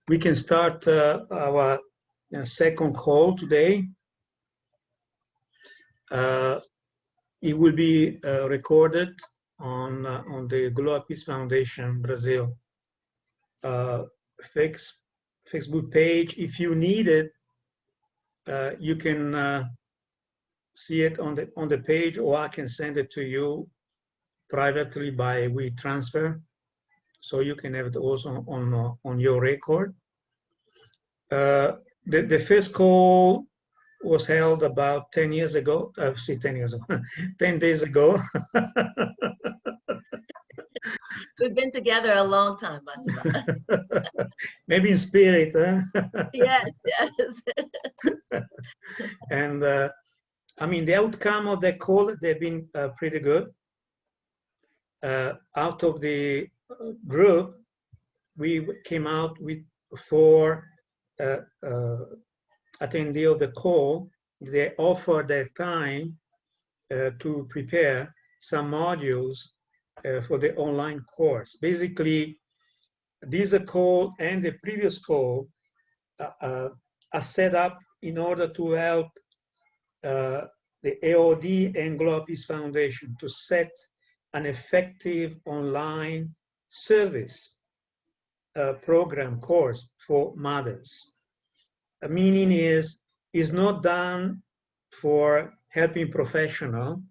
We can start our second call today. It will be recorded on the Global Peace Foundation Brazil Facebook page. If you need it, you can see it on the page, or I can send it to you privately by WeTransfer, so you can have it also on your record. The first call was held about 10 years ago. 10 years ago, 10 days ago. We've been together a long time, Massimo. Maybe in spirit, huh? Yes, yes. And I mean, the outcome of that call, they've been pretty good. Out of the group, we came out with 4 attendees of the call. They offered their time to prepare some modules for the online course. Basically, this call and the previous call are set up in order to help the AOD and Global Peace Foundation to set an effective online service program course for mothers. Meaning is not done for helping professional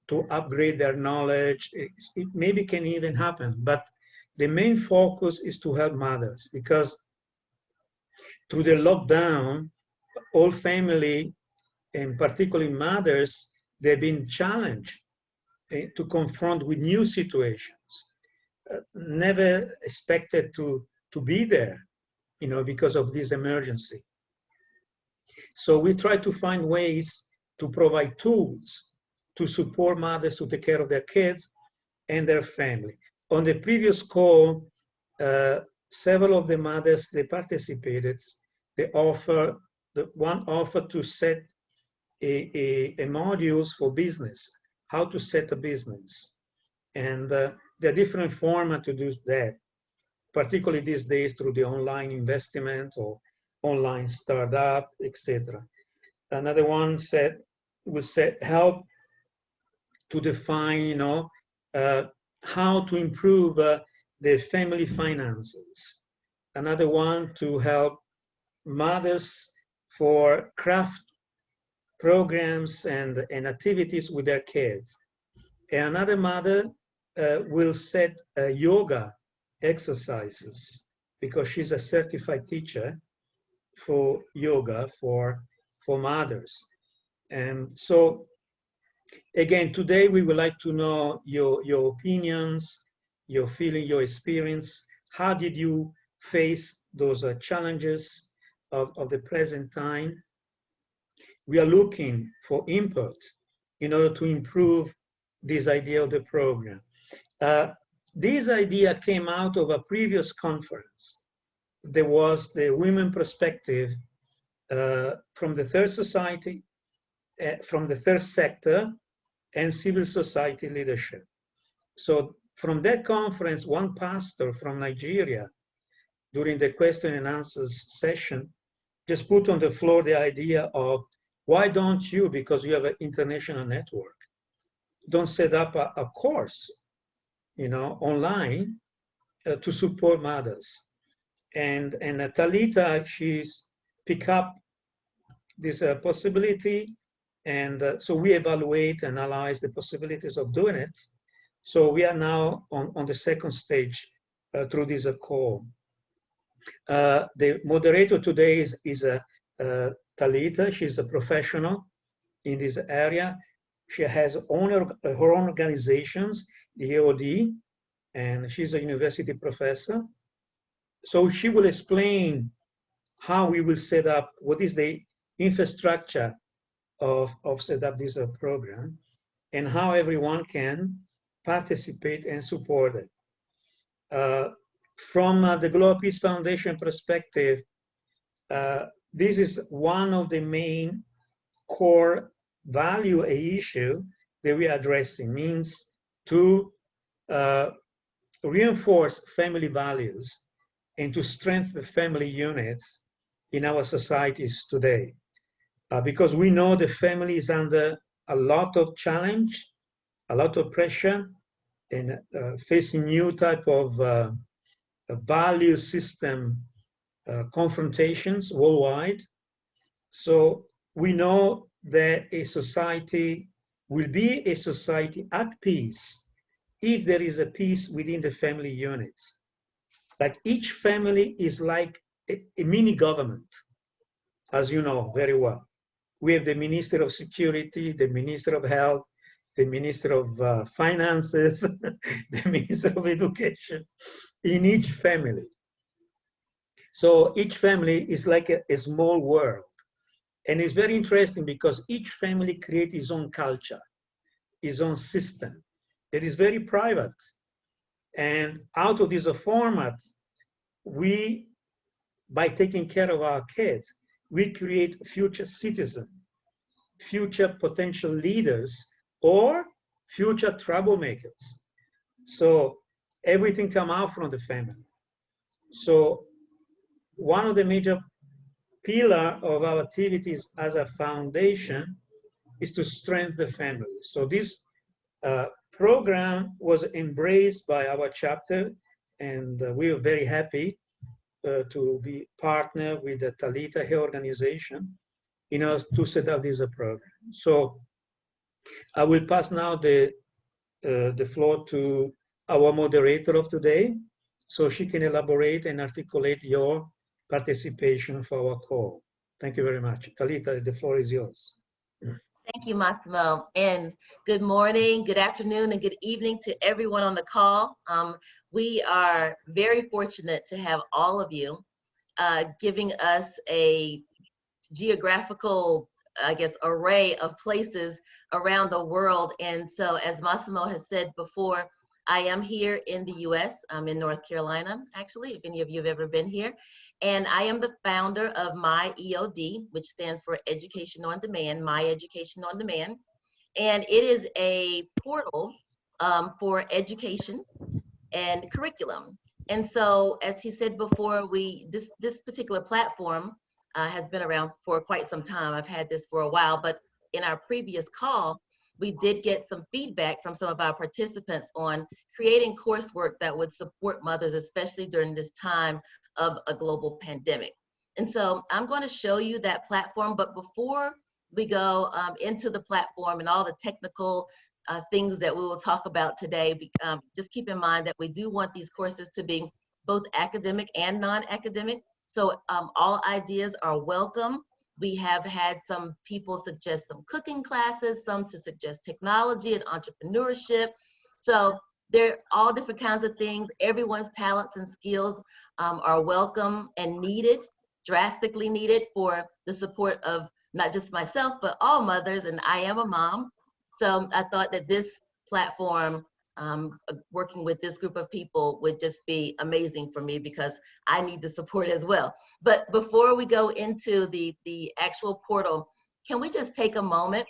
to upgrade their knowledge. It maybe can even happen, but the main focus is to help mothers, because through the lockdown, all family, and particularly mothers, they've been challenged to confront with new situations, never expected to be there, because of this emergency. So we try to find ways to provide tools to support mothers to take care of their kids and their family. On the previous call, several of the mothers, they participated. One offered to set a modules for business, how to set a business. And there are different formats to do that, particularly these days through the online investment or online startup, etc. Another one will help to define, how to improve the family finances. Another one to help mothers for craft programs and activities with their kids. And another mother will set yoga exercises, because she's a certified teacher for yoga for mothers. And so, again, today we would like to know your opinions, your feeling, your experience. How did you face those challenges of the present time? We are looking for input in order to improve this idea of the program. This idea came out of a previous conference. There was the women perspective from the third society, from the third sector, and civil society leadership. So from that conference, one pastor from Nigeria, during the question and answers session, just put on the floor the idea of, why don't you, because you have an international network, don't set up a course, online to support mothers. And Talita, she's picked up this possibility, and so we evaluate, analyze the possibilities of doing it. So we are now on the second stage through this call. The moderator today is Talita. She's a professional in this area. She has her own organizations, the AOD, and she's a university professor. So she will explain how we will set up, what is the infrastructure of set up this program, and how everyone can participate and support it. From the Global Peace Foundation perspective, this is one of the main core value issue that we are addressing, means to reinforce family values and to strengthen the family units in our societies today. Because we know the family is under a lot of challenge, a lot of pressure, and facing new type of value system confrontations worldwide. So we know that a society will be a society at peace if there is a peace within the family units. Like each family is like a mini government, as you know very well. We have the Minister of Security, the Minister of Health, the Minister of Finances, the Minister of Education in each family. So each family is like a small world. And it's very interesting because each family creates its own culture, its own system that is very private. And out of this format, we, by taking care of our kids, we create future citizens, future potential leaders, or future troublemakers. So everything come out from the family. So one of the major pillar of our activities as a foundation is to strengthen the family. So this program was embraced by our chapter, and we are very happy to be partner with the Talita Health organization in order to set up this program. So I will pass now the floor to our moderator of today, so she can elaborate and articulate your participation for our call. Thank you very much. Talita, the floor is yours. Thank you, Massimo. And good morning, good afternoon, and good evening to everyone on the call. We are very fortunate to have all of you giving us a geographical, I guess, array of places around the world. And so, as Massimo has said before, I am here in the US. I'm in North Carolina, actually, if any of you have ever been here. And I am the founder of My EOD, which stands for Education on Demand, My Education on Demand. And it is a portal for education and curriculum. And so, as he said before, this particular platform has been around for quite some time. I've had this for a while, but in our previous call, we did get some feedback from some of our participants on creating coursework that would support mothers, especially during this time of a global pandemic. And so I'm going to show you that platform, but before we go into the platform and all the technical things that we will talk about today, just keep in mind that we do want these courses to be both academic and non-academic. So all ideas are welcome. We have had some people suggest some cooking classes, some to suggest technology and entrepreneurship. So they're all different kinds of things. Everyone's talents and skills are welcome and needed, drastically needed for the support of not just myself, but all mothers, and I am a mom. So I thought that this platform, working with this group of people would just be amazing for me because I need the support as well. But before we go into the actual portal, can we just take a moment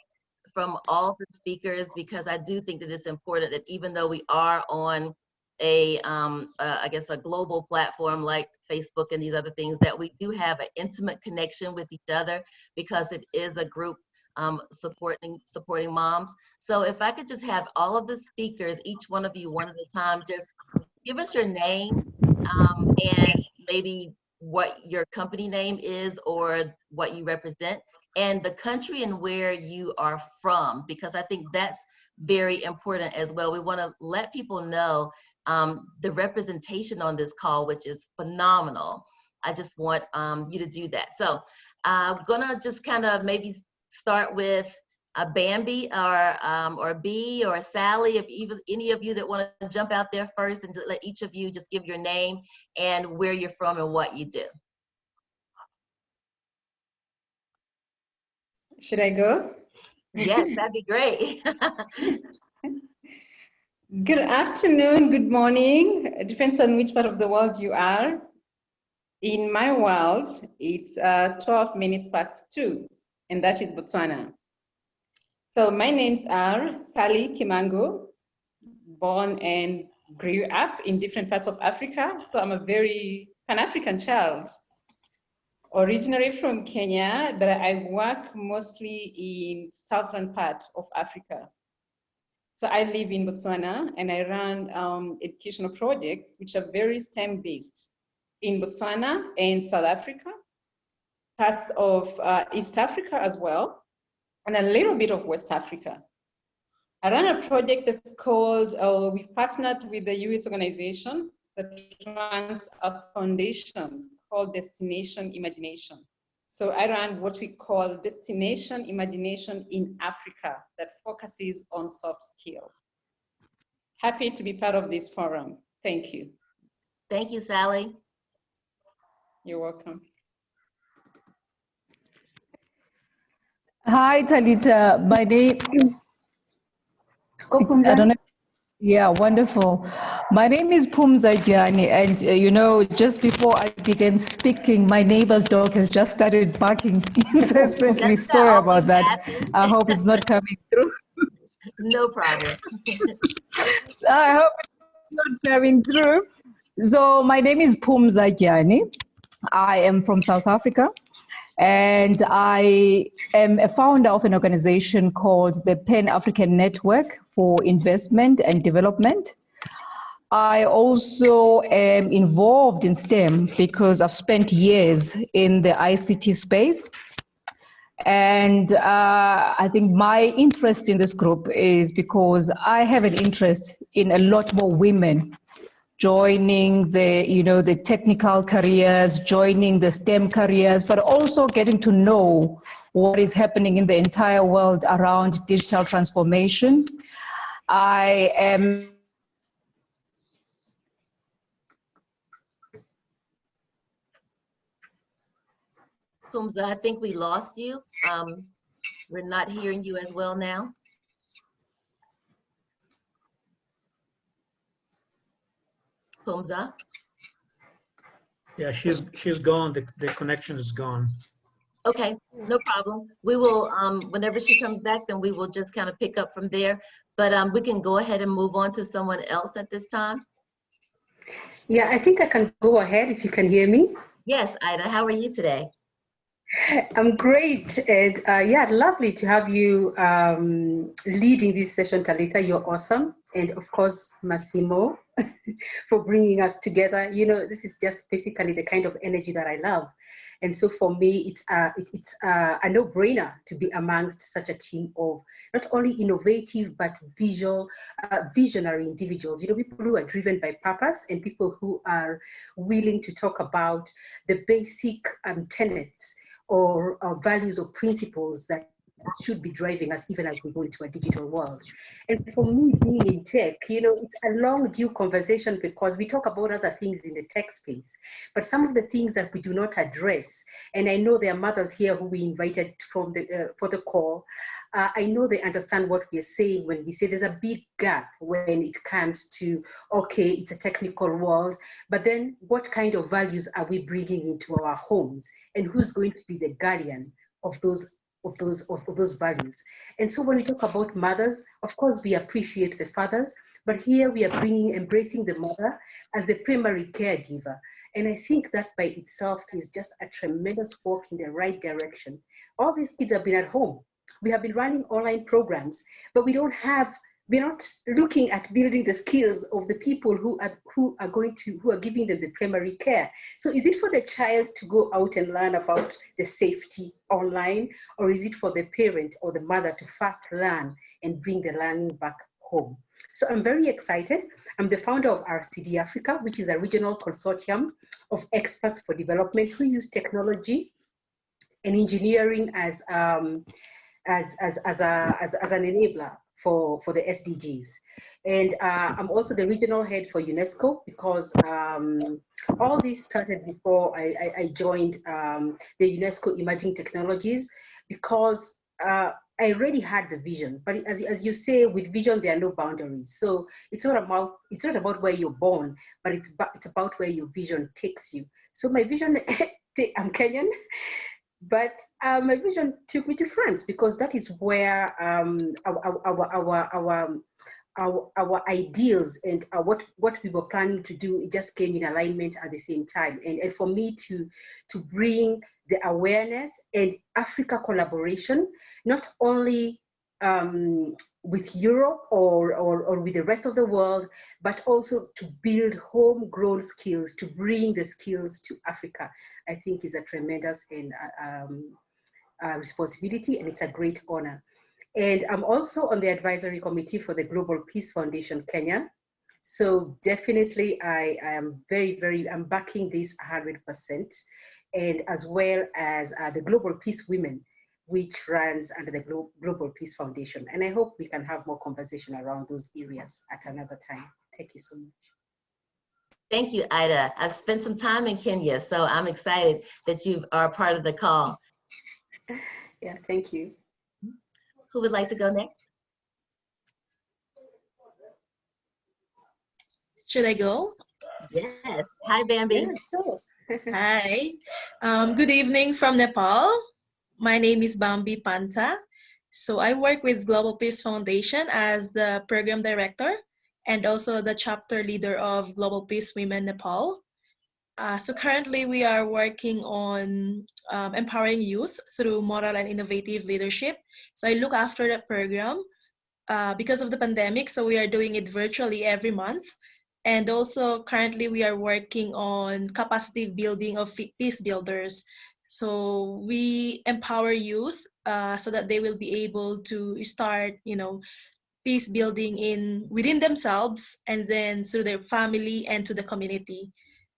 from all the speakers, because I do think that it's important that even though we are on I guess a global platform like Facebook and these other things, that we do have an intimate connection with each other because it is a group supporting moms. So if I could just have all of the speakers, each one of you one at a time, just give us your name and maybe what your company name is or what you represent, and the country and where you are from, because I think that's very important as well. We want to let people know the representation on this call, which is phenomenal. I just want you to do that. So I'm gonna just kind of maybe start with Bambi or B or Sally, if even any of you that want to jump out there first, and to let each of you just give your name and where you're from and what you do. Should I go? Yes, that'd be great. Good afternoon, good morning. It depends on which part of the world you are. In my world, it's 12 minutes past 2, and that is Botswana. So my names are Sally Kimango, born and grew up in different parts of Africa. So I'm a very Pan-African child, originally from Kenya, but I work mostly in southern part of Africa. So I live in Botswana and I run educational projects which are very STEM-based in Botswana and South Africa, parts of East Africa as well, and a little bit of West Africa. I run a project that's called, we partnered with the US organization that runs a foundation called Destination Imagination. So I run what we call Destination Imagination in Africa that focuses on soft skills. Happy to be part of this forum. Thank you. Thank you, Sally. You're welcome. Hi, Talita. My name, I don't know. Yeah, wonderful. My name is Pumza Gianni, and you know, just before I began speaking, my neighbor's dog has just started barking incessantly. Sorry about that. I hope it's not coming through. No problem. I hope it's not coming through. So my name is Pumza Gianni. I am from South Africa. And I am a founder of an organization called the Pan-African Network for Investment and Development. I also am involved in STEM because I've spent years in the ICT space. And I think my interest in this group is because I have an interest in a lot more women joining the, you know, the technical careers, joining the STEM careers, but also getting to know what is happening in the entire world around digital transformation. I am Kumza, I think we lost you. We're not hearing you as well now. Kumza? Yeah, she's gone. The connection is gone. Okay, no problem. We will, whenever she comes back, then we will just kind of pick up from there. But we can go ahead and move on to someone else at this time. Yeah, I think I can go ahead if you can hear me. Yes, Ida, how are you today? I'm great, and yeah, lovely to have you leading this session, Talitha. You're awesome, and of course, Massimo, for bringing us together. You know, this is just basically the kind of energy that I love, and so for me, it's a no-brainer to be amongst such a team of not only innovative but visionary individuals. You know, people who are driven by purpose and people who are willing to talk about the basic tenets or values or principles that should be driving us even as we go into a digital world. And for me, being in tech, you know, it's a long due conversation because we talk about other things in the tech space, but some of the things that we do not address, and I know there are mothers here who we invited from for the call, I know they understand what we're saying when we say there's a big gap when it comes to, okay, it's a technical world, but then what kind of values are we bringing into our homes, and who's going to be the guardian of those values? And so when we talk about mothers, of course we appreciate the fathers, but here we are embracing the mother as the primary caregiver. And I think that by itself is just a tremendous walk in the right direction. All these kids have been at home. We have been running online programs, but we're not looking at building the skills of the people who are giving them the primary care. So is it for the child to go out and learn about the safety online, or is it for the parent or the mother to first learn and bring the learning back home? So I'm very excited. I'm the founder of RCD Africa, which is a regional consortium of experts for development who use technology and engineering as an enabler for the SDGs. And I'm also the regional head for UNESCO because all this started before I joined the UNESCO Emerging Technologies, because I already had the vision. But as you say, with vision, there are no boundaries. So it's not about where you're born, but it's about where your vision takes you. So my vision, I'm Kenyan, but my vision took me to France, because that is where our ideals and what we were planning to do, it just came in alignment at the same time. And for me to bring the awareness and Africa collaboration, not only with Europe or with the rest of the world, but also to build homegrown skills, to bring the skills to Africa, I think is a tremendous and responsibility, and it's a great honor. And I'm also on the advisory committee for the Global Peace Foundation Kenya. So definitely I am I'm backing this 100%, and as well as the Global Peace Women, which runs under the Global Peace Foundation. And I hope we can have more conversation around those areas at another time. Thank you so much. Thank you, Ida. I've spent some time in Kenya, so I'm excited that you are part of the call. Yeah, thank you. Who would like to go next? Should I go? Yes. Hi, Bambi. Yeah, sure. Hi. Good evening from Nepal. My name is Bambi Panta. So I work with Global Peace Foundation as the program director and also the chapter leader of Global Peace Women Nepal. So currently we are working on empowering youth through moral and innovative leadership. So I look after that program because of the pandemic. So we are doing it virtually every month. And also currently we are working on capacity building of peace builders. So we empower youth so that they will be able to start, peace building within themselves and then through their family and to the community.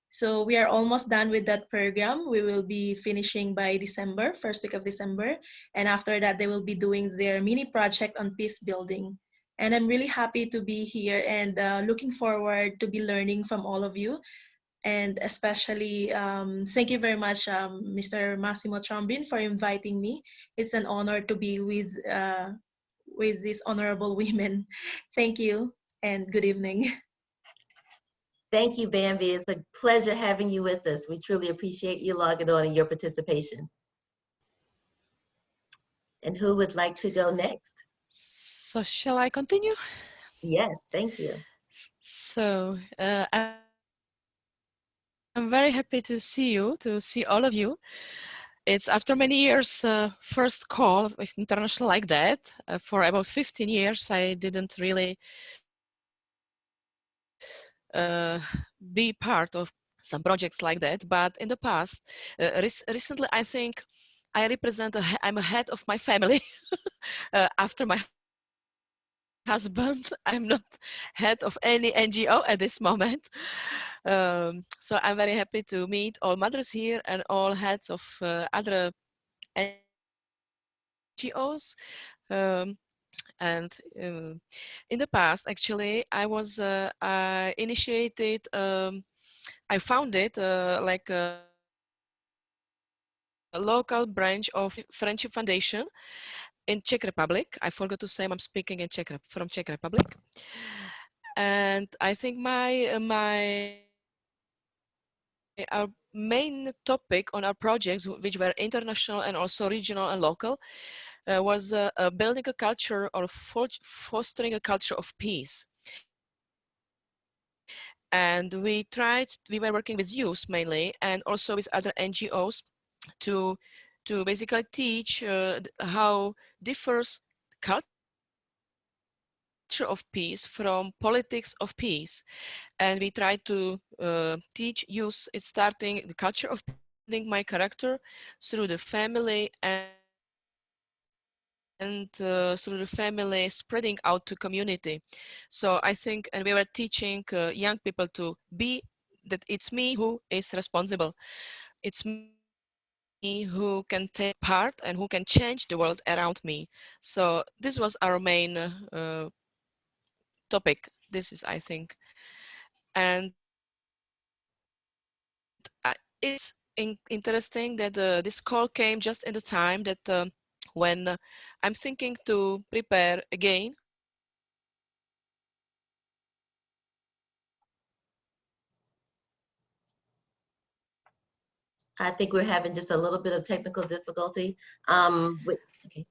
So we are almost done with that program. We will be finishing by December, first week of December. And after that, they will be doing their mini project on peace building. And I'm really happy to be here and looking forward to be learning from all of you. And especially, thank you very much, Mr. Massimo Trombin, for inviting me. It's an honor to be with these honorable women. Thank you and good evening. Thank you, Bambi. It's a pleasure having you with us. We truly appreciate you logging on and your participation. And who would like to go next? So shall I continue? Yes, thank you. So I'm very happy to see all of you. It's after many years first call with international like that. For about 15 years, I didn't really be part of some projects like that. But in the past, recently, I think I represent, I'm a head of my family after my husband. I'm not head of any NGO at this moment. So I'm very happy to meet all mothers here and all heads of other NGOs. And in the past, actually, I initiated, I founded like a local branch of Friendship Foundation in Czech Republic. I forgot to say I'm speaking in from Czech Republic. And I think our main topic on our projects, which were international and also regional and local, was building a culture or fostering a culture of peace. And we were working with youth mainly and also with other NGOs to basically teach how differs culture of peace from politics of peace. And we try to teach youth, it's starting the culture of building my character through the family and through the family spreading out to community. So I think, and we were teaching young people to be that it's me who is responsible. It's me who can take part and who can change the world around me. So this was our main topic. This is, I think, and it's interesting that this call came just in the time that when I'm thinking to prepare again. I think we're having just a little bit of technical difficulty. Okay.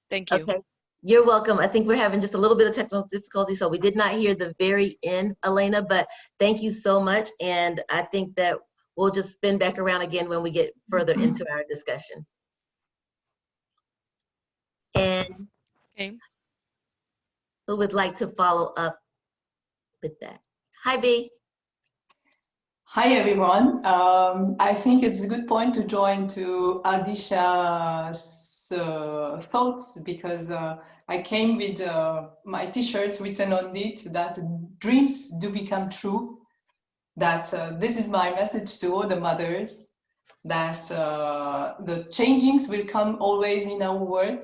Thank you. Okay. You're welcome. I think we're having just a little bit of technical difficulty, so we did not hear the very end, Elena, but thank you so much. And I think that we'll just spin back around again when we get further into our discussion. And Okay. who would like to follow up with that? Hi, B. Hi, everyone. I think it's a good point to join to Adisha's thoughts because I came with my t-shirts written on it that dreams do become true, that this is my message to all the mothers, that the changings will come always in our world,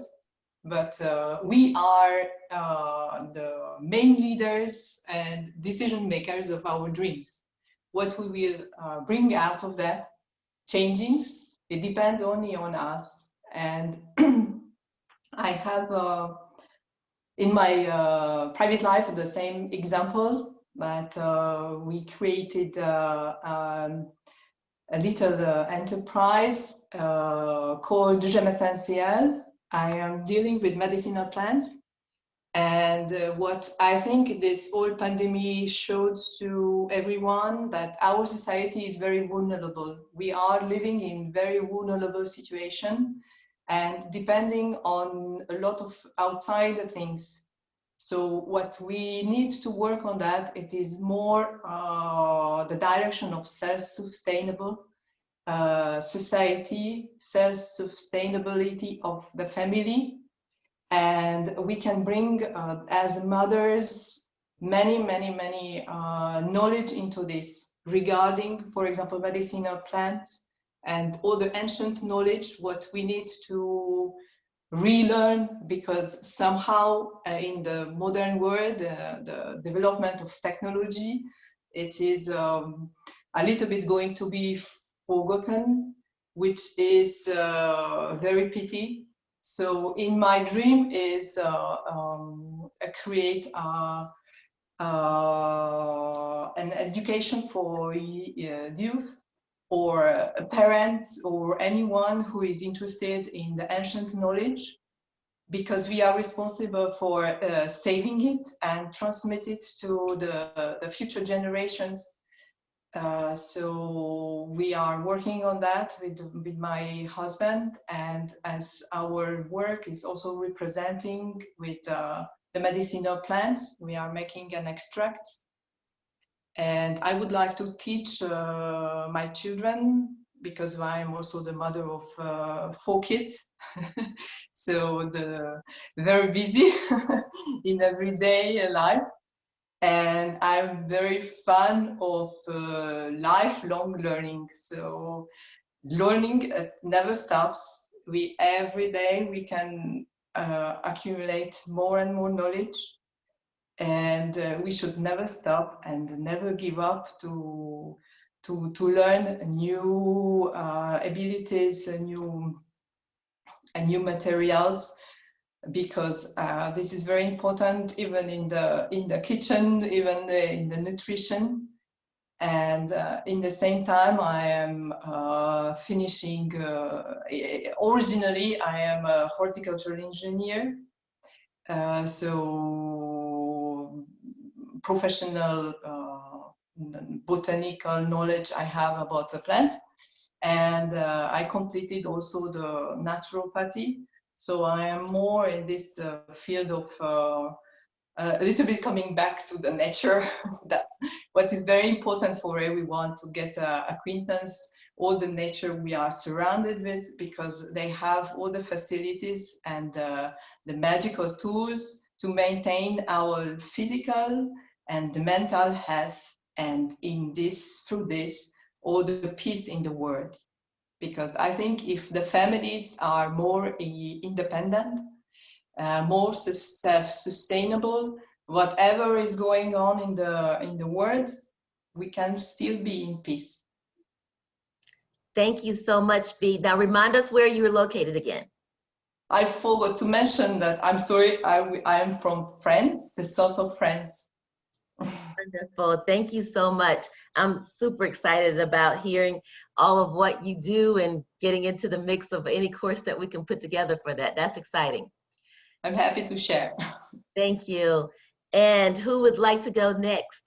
but we are the main leaders and decision makers of our dreams. What we will bring out of that changings, it depends only on us. And I have in my private life the same example, but we created a little enterprise called Gem Essentiel. I am dealing with medicinal plants. And what I think this whole pandemic showed to everyone, that our society is very vulnerable. We are living in very vulnerable situation and depending on a lot of outside things. So what we need to work on that, it is more the direction of self-sustainable society, self-sustainability of the family. And we can bring, as mothers, many knowledge into this regarding, for example, medicinal plants and all the ancient knowledge, what we need to relearn, because somehow in the modern world, the development of technology, it is a little bit going to be forgotten, which is very pity. So in my dream is create an education for youth or parents or anyone who is interested in the ancient knowledge, because we are responsible for saving it and transmit it to the future generations. So we are working on that with my husband, and as our work is also representing with the medicinal plants, we are making an extract. And I would like to teach my children, because I am also the mother of 4 kids. So very busy in everyday life. And I'm very fan of lifelong learning. So learning never stops. Every day we can accumulate more and more knowledge, and we should never stop and never give up to learn new abilities and new materials, because this is very important, even in the kitchen, even in the nutrition. And in the same time, I am finishing. Originally, I am a horticultural engineer, so professional botanical knowledge I have about the plant, and I completed also the naturopathy. So I am more in this field of a little bit coming back to the nature. That what is very important for everyone, to get acquaintance all the nature we are surrounded with, because they have all the facilities and the magical tools to maintain our physical and mental health, and through this all the peace in the world. Because I think if the families are more independent, more self-sustainable, whatever is going on in the world, we can still be in peace. Thank you so much, B. Now remind us where you were located again. I forgot to mention that, I'm sorry, I am from France, the south of France. Wonderful. Thank you so much. I'm super excited about hearing all of what you do and getting into the mix of any course that we can put together for that. That's exciting. I'm happy to share. Thank you. And who would like to go next?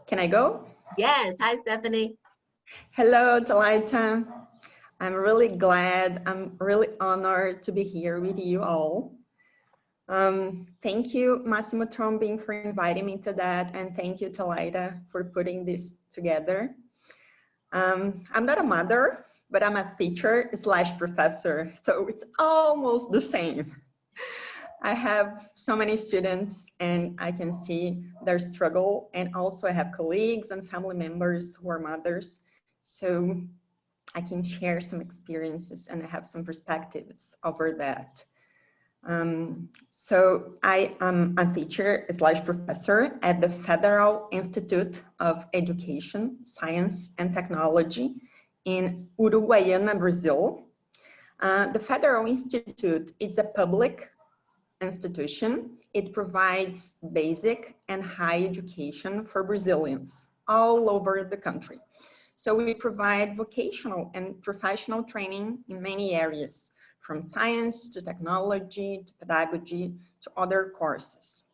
Can I go? Yes. Hi, Stephanie. Hello, Talita. I'm really glad, I'm really honored to be here with you all. Thank you, Massimo Trombin, for inviting me to that, and thank you, Talita, for putting this together. I'm not a mother, but I'm a teacher slash professor, so it's almost the same. I have so many students and I can see their struggle, and also I have colleagues and family members who are mothers, so I can share some experiences and I have some perspectives over that. So I am a teacher slash professor at the Federal Institute of Education, Science and Technology in Uruguaiana, Brazil. The Federal Institute is a public institution. It provides basic and high education for Brazilians all over the country. So we provide vocational and professional training in many areas, from science to technology to pedagogy to other courses.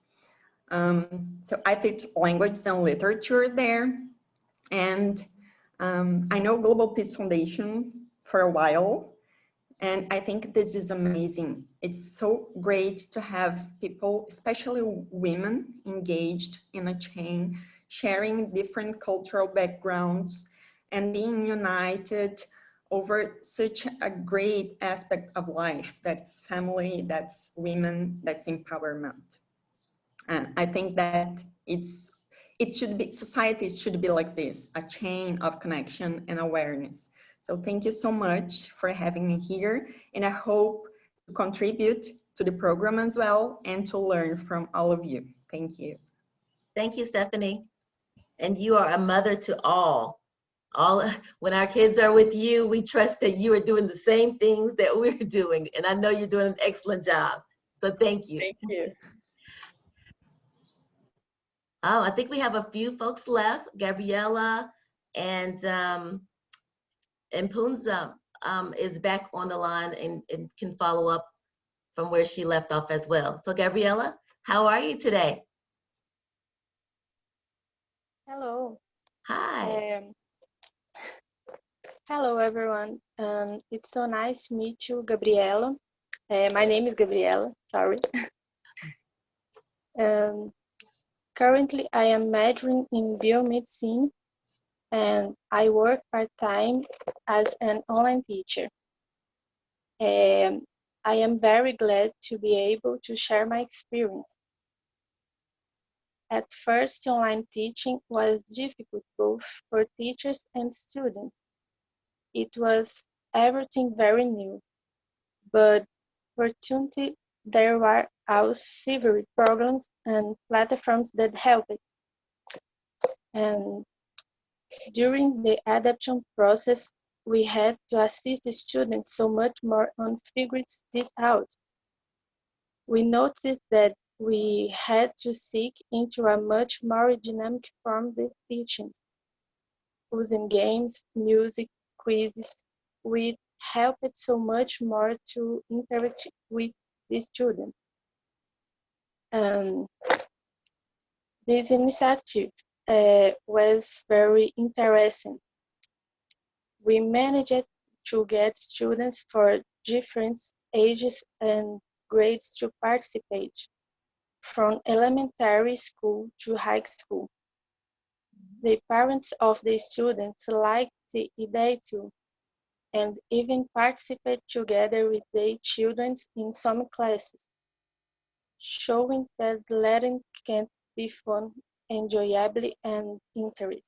So I teach language and literature there, and I know Global Peace Foundation for a while, and I think this is amazing. It's so great to have people, especially women, engaged in a chain, sharing different cultural backgrounds and being united over such a great aspect of life. That's family, that's women, that's empowerment. And I think that it should be, society should be like this, a chain of connection and awareness. So thank you so much for having me here, and I hope to contribute to the program as well and to learn from all of you. Thank you. Thank you, Stephanie. And you are a mother to all. When our kids are with you, we trust that you are doing the same things that we're doing. And I know you're doing an excellent job. So thank you. Thank you. Oh, I think we have a few folks left. Gabriella and Punza is back on the line and can follow up from where she left off as well. So Gabriella, how are you today? Hello. Hi. Hello, everyone. It's so nice to meet you, Gabriela. My name is Gabriela, sorry. Currently, I am majoring in biomedicine, and I work part-time as an online teacher. I am very glad to be able to share my experience. At first, online teaching was difficult both for teachers and students. It was everything very new, but fortunately, there were also several programs and platforms that helped. And during the adaptation process, we had to assist the students so much more on figuring this out. We noticed that we had to seek into a much more dynamic form of teachings, using games, music, quizzes, which helped so much more to interact with the students. This initiative was very interesting. We managed to get students for different ages and grades to participate, from elementary school to high school. The parents of the students liked the idea too, and even participate together with their children in some classes, showing that learning can be fun, enjoyable, and interesting.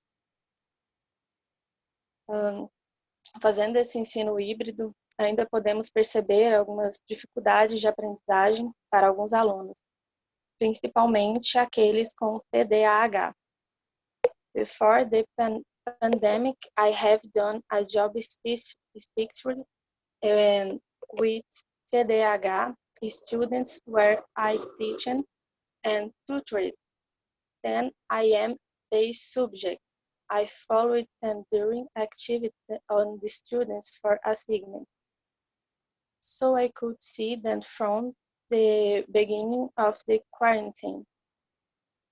Fazendo esse ensino híbrido, ainda podemos perceber algumas dificuldades de aprendizagem para alguns alunos, principalmente aqueles com TDAH. Before the pandemic, I have done a job especially with TDAH students where I teach and tutored. Then I am the subject. I followed and during activity on the students for assignment. so I could see them from the beginning of the quarantine.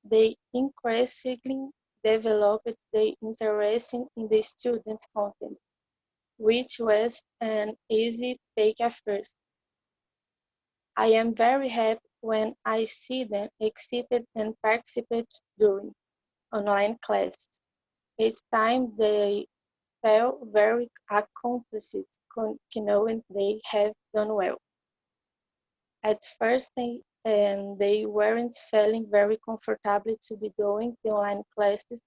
They increasingly developed the interest in the students' content, which was an easy take at first. I am very happy when I see them excited and participate during online classes. Each time they felt very accomplished, knowing they have done well. At first, they weren't feeling very comfortable to be doing the online classes,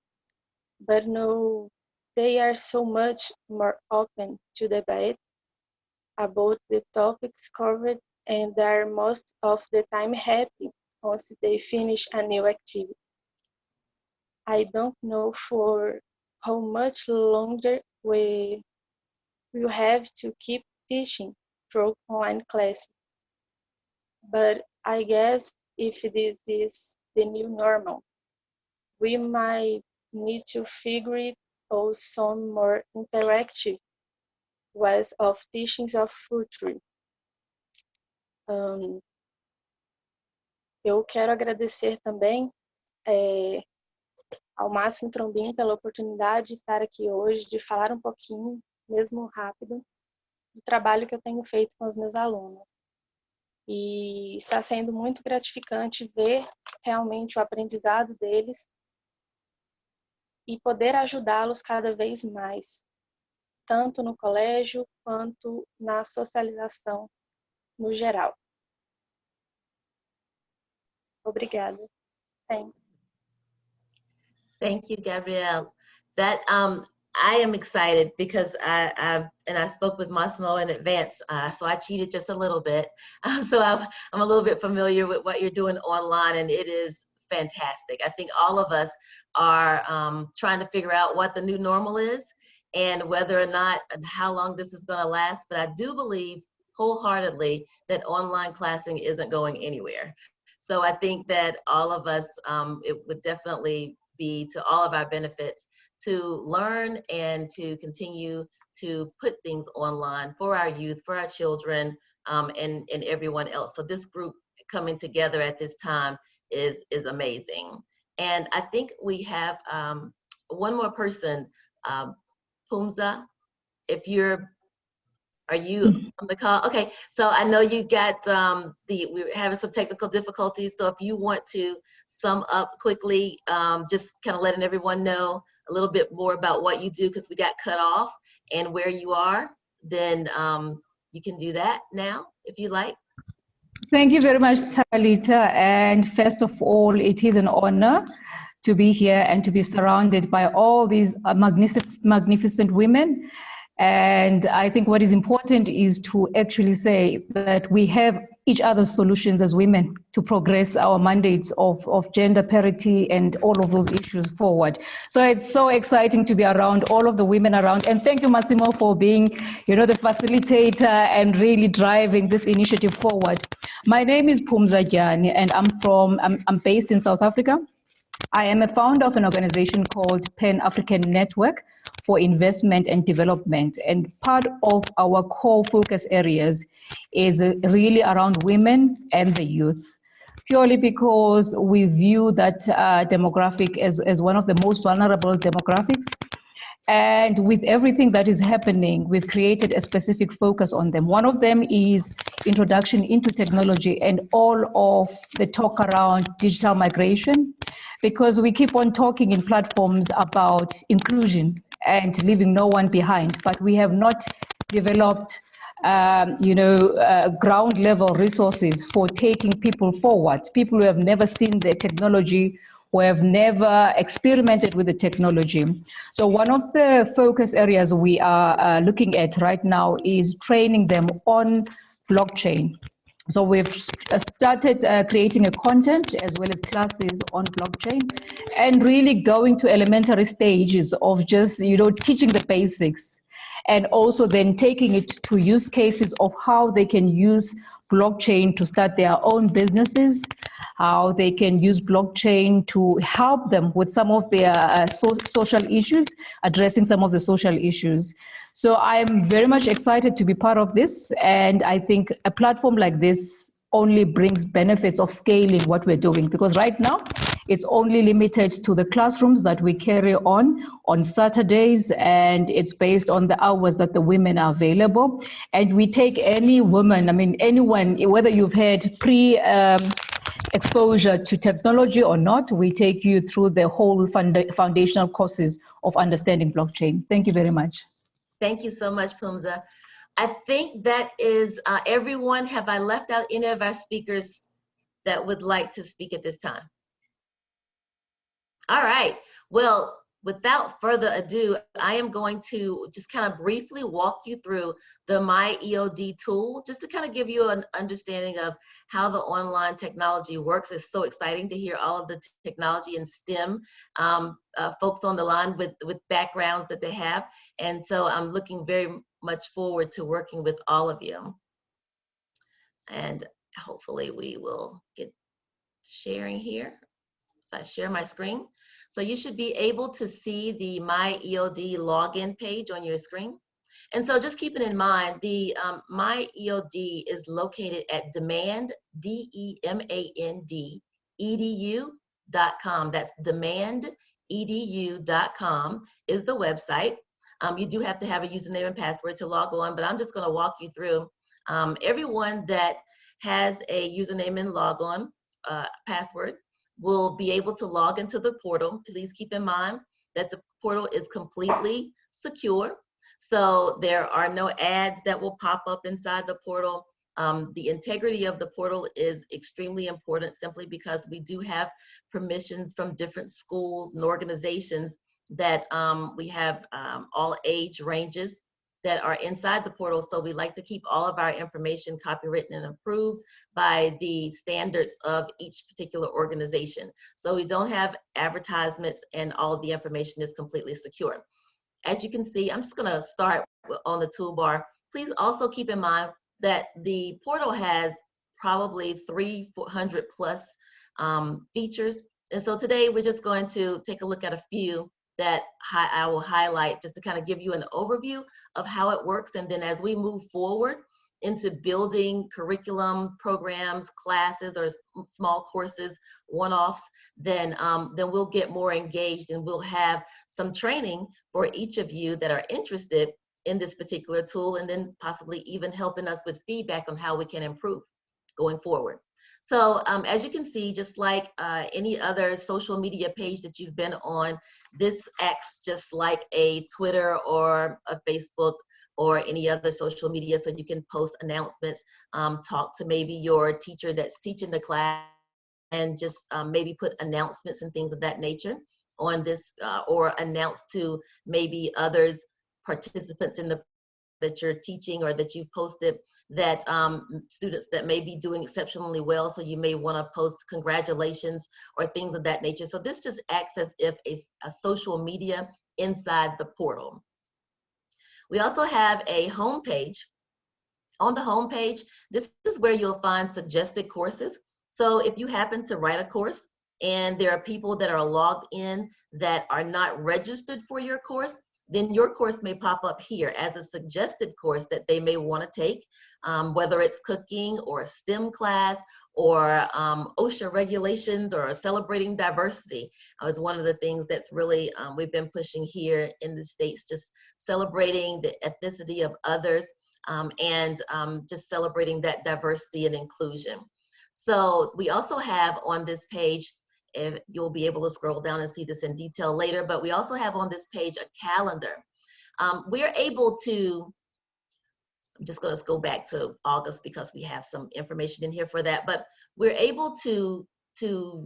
but now they are so much more open to debate about the topics covered and they are most of the time happy once they finish a new activity. I don't know for how much longer we will have to keep teaching through online classes, but I guess if this is the new normal, we might need to figure it out some more interactive ways of teachings of future. Eu quero agradecer também ao Máximo Trombim pela oportunidade de estar aqui hoje, de falar um pouquinho, mesmo rápido, do trabalho que eu tenho feito com os meus alunos. E está sendo muito gratificante ver realmente o aprendizado deles e poder ajudá-los cada vez mais, tanto no colégio quanto na socialização no geral. Obrigada. Thank you, Gabrielle. That I am excited because I spoke with Massimo in advance, so I cheated just a little bit. So I'm a little bit familiar with what you're doing online, and it is fantastic. I think all of us are trying to figure out what the new normal is and whether or not and how long this is going to last. But I do believe wholeheartedly that online classing isn't going anywhere. So I think that all of us, it would definitely be to all of our benefits to learn and to continue to put things online for our youth, for our children, and everyone else. So this group coming together at this time is amazing. And I think we have one more person, Pumza, are you on the call? Okay, so I know you got we're having some technical difficulties. So if you want to sum up quickly, just kind of letting everyone know a little bit more about what you do because we got cut off and where you are, then you can do that now if you like. Thank you very much, Talita. And first of all, it is an honor to be here and to be surrounded by all these magnificent women. And I think what is important is to actually say that we have each other's solutions as women to progress our mandates of gender parity and all of those issues forward. So it's so exciting to be around all of the women around. And thank you, Massimo, for being, the facilitator and really driving this initiative forward. My name is Pumza Gyani, and I'm based in South Africa. I am a founder of an organization called Pan-African Network for Investment and Development. And part of our core focus areas is really around women and the youth, purely because we view that demographic as one of the most vulnerable demographics. And with everything that is happening, we've created a specific focus on them. One of them is introduction into technology and all of the talk around digital migration, because we keep on talking in platforms about inclusion and leaving no one behind, but we have not developed ground level resources for taking people forward, people who have never seen the technology, who have never experimented with the technology. So one of the focus areas we are looking at right now is training them on blockchain. So we've started creating a content as well as classes on blockchain and really going to elementary stages of just, teaching the basics and also then taking it to use cases of how they can use blockchain to start their own businesses, how they can use blockchain to help them with some of their social issues, addressing some of the social issues. So I'm very much excited to be part of this, and I think a platform like this only brings benefits of scaling what we're doing, because right now it's only limited to the classrooms that we carry on Saturdays, and it's based on the hours that the women are available. And we take any woman, I mean anyone, whether you've had exposure to technology or not, we take you through the whole foundational courses of understanding blockchain. Thank you very much. Thank you so much, Pumza. I think that is everyone. Have I left out any of our speakers that would like to speak at this time? All right. Well, without further ado, I am going to just kind of briefly walk you through the My EOD tool, just to kind of give you an understanding of how the online technology works. It's so exciting to hear all of the technology and STEM folks on the line with backgrounds that they have. And so I'm looking very much forward to working with all of you. And hopefully we will get sharing here. So I share my screen. So you should be able to see the My EOD login page on your screen. And so just keeping in mind, the My EOD is located at demand, D-E-M-A-N-D, edu.com. That's demandedu.com is the website. You do have to have a username and password to log on, but I'm just going to walk you through everyone that has a username and log on password will be able to log into the portal. Please keep in mind that the portal is completely secure. So there are no ads that will pop up inside the portal. The integrity of the portal is extremely important, simply because we do have permissions from different schools and organizations that we have all age ranges that are inside the portal. So we like to keep all of our information copywritten and approved by the standards of each particular organization. So we don't have advertisements, and all of the information is completely secure. As you can see, I'm just gonna start on the toolbar. Please also keep in mind that the portal has probably 300 plus features. And so today we're just going to take a look at a few that I will highlight, just to kind of give you an overview of how it works. And then as we move forward into building curriculum, programs, classes, or small courses, one-offs, then we'll get more engaged, and we'll have some training for each of you that are interested in this particular tool, and then possibly even helping us with feedback on how we can improve going forward. So as you can see, just like any other social media page that you've been on, this acts just like a Twitter or a Facebook or any other social media. So you can post announcements, talk to maybe your teacher that's teaching the class, and just maybe put announcements and things of that nature on this, or announce to maybe others, participants in the that you're teaching or that you've posted, that students that may be doing exceptionally well. So you may want to post congratulations or things of that nature. So this just acts as if a social media inside the portal. We also have a home page. On the home page, this is where you'll find suggested courses. So if you happen to write a course and there are people that are logged in that are not registered for your course, then your course may pop up here as a suggested course that they may want to take, whether it's cooking or a STEM class or OSHA regulations or celebrating diversity. Is one of the things that's really we've been pushing here in the States, just celebrating the ethnicity of others, and just celebrating that diversity and inclusion. So we also have on this page, and you'll be able to scroll down and see this in detail later, but we also have on this page a calendar. We're able to, I'm just gonna go back to August because we have some information in here for that, but we're able to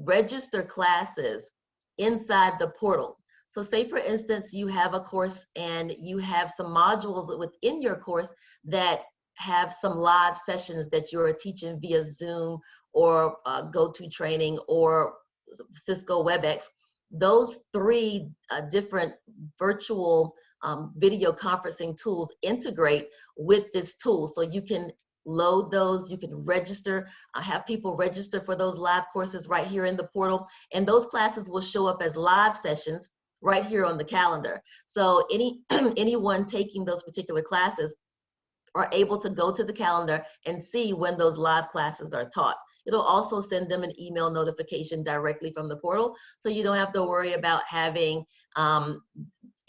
register classes inside the portal. So say for instance, you have a course and you have some modules within your course that have some live sessions that you're teaching via Zoom or GoToTraining or Cisco WebEx. Those three different virtual video conferencing tools integrate with this tool. So you can load those. You can register, have people register for those live courses right here in the portal. And those classes will show up as live sessions right here on the calendar. So anyone taking those particular classes are able to go to the calendar and see when those live classes are taught. It'll also send them an email notification directly from the portal, so you don't have to worry about having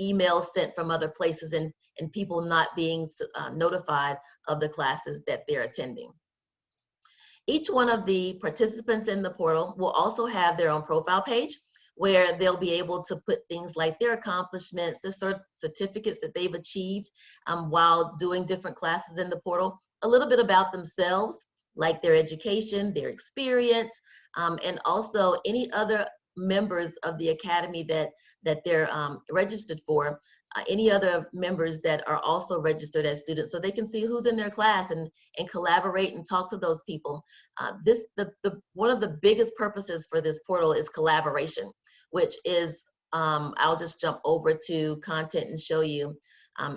emails sent from other places and people not being notified of the classes that they're attending. Each one of the participants in the portal will also have their own profile page, where they'll be able to put things like their accomplishments, the certificates that they've achieved while doing different classes in the portal, a little bit about themselves, like their education, their experience, and also any other members of the academy that they're registered for, any other members that are also registered as students, so they can see who's in their class and collaborate and talk to those people. One of the biggest purposes for this portal is collaboration, which is, I'll just jump over to content and show you,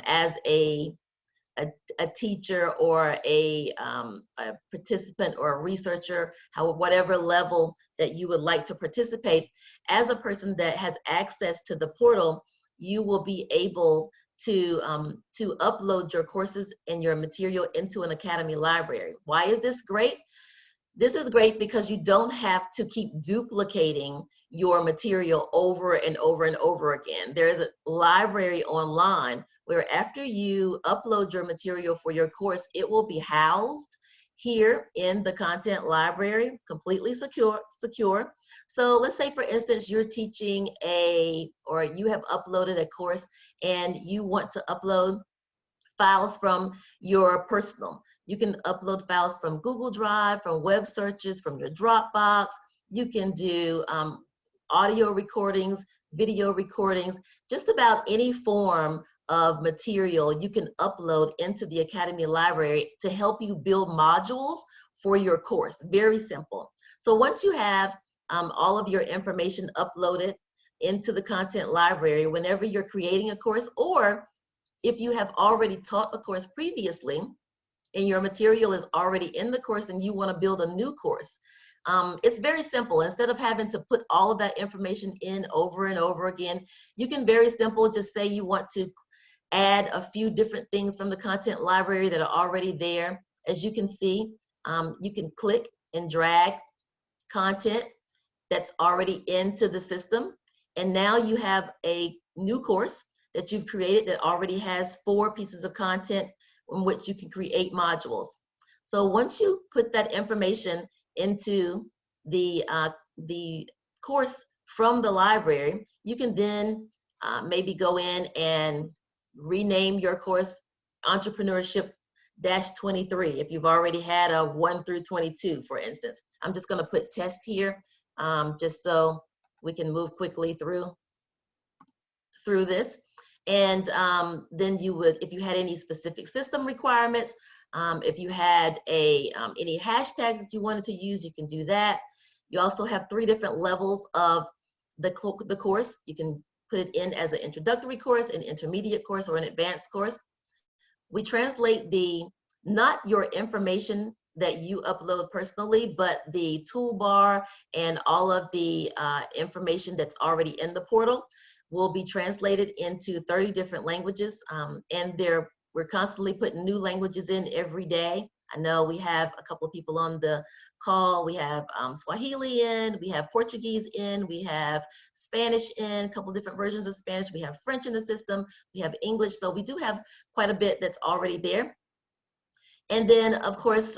as a teacher or a participant or a researcher, whatever level that you would like to participate, as a person that has access to the portal, you will be able to upload your courses and your material into an academy library. Why is this great? This is great because you don't have to keep duplicating your material over and over and over again. There's a library online where after you upload your material for your course, it will be housed here in the content library, completely secure. So let's say, for instance, you're teaching or you have uploaded a course and you want to upload files from your personal. You can upload files from Google Drive, from web searches, from your Dropbox. You can do audio recordings, video recordings, just about any form of material you can upload into the Academy Library to help you build modules for your course. Very simple. So once you have all of your information uploaded into the content library, whenever you're creating a course, or if you have already taught a course previously and your material is already in the course and you want to build a new course, it's very simple. Instead of having to put all of that information in over and over again, you can very simple just say you want to add a few different things from the content library that are already there. As you can see, you can click and drag content that's already into the system. And now you have a new course that you've created that already has 4 pieces of content in which you can create modules. So once you put that information into the course from the library, you can then maybe go in and rename your course Entrepreneurship -23 if you've already had a 1 through 22, for instance. I'm just going to put test here just so we can move quickly through this. And then you would, if you had any specific system requirements, if you had any hashtags that you wanted to use, you can do that. You also have 3 different levels of the course. You can put it in as an introductory course, an intermediate course, or an advanced course. We translate not your information that you upload personally, but the toolbar and all of the information that's already in the portal will be translated into 30 different languages. And we're constantly putting new languages in every day. I know we have a couple of people on the call. We have Swahili in, we have Portuguese in, we have Spanish in, a couple of different versions of Spanish. We have French in the system, we have English. So we do have quite a bit that's already there. And then, of course,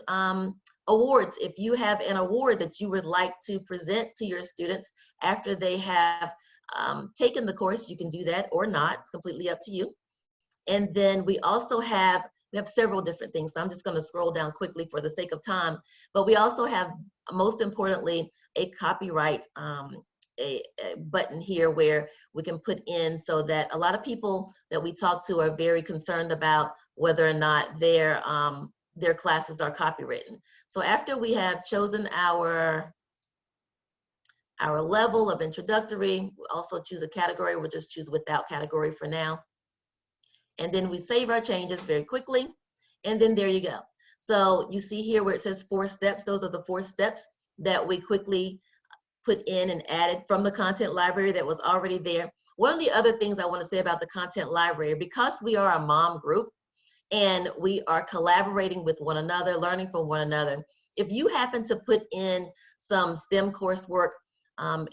awards. If you have an award that you would like to present to your students after they have taken the course, you can do that or not. It's completely up to you. And then we also have several different things. So I'm just going to scroll down quickly for the sake of time. But we also have, most importantly, a copyright a button here where we can put in, so that a lot of people that we talk to are very concerned about whether or not their classes are copywritten. So after we have chosen our level of introductory, we'll also choose a category. We'll just choose without category for now. And then we save our changes very quickly. And then there you go. So you see here where it says 4 steps, those are the 4 steps that we quickly put in and added from the content library that was already there. One of the other things I want to say about the content library, because we are a mom group and we are collaborating with one another, learning from one another, if you happen to put in some STEM coursework,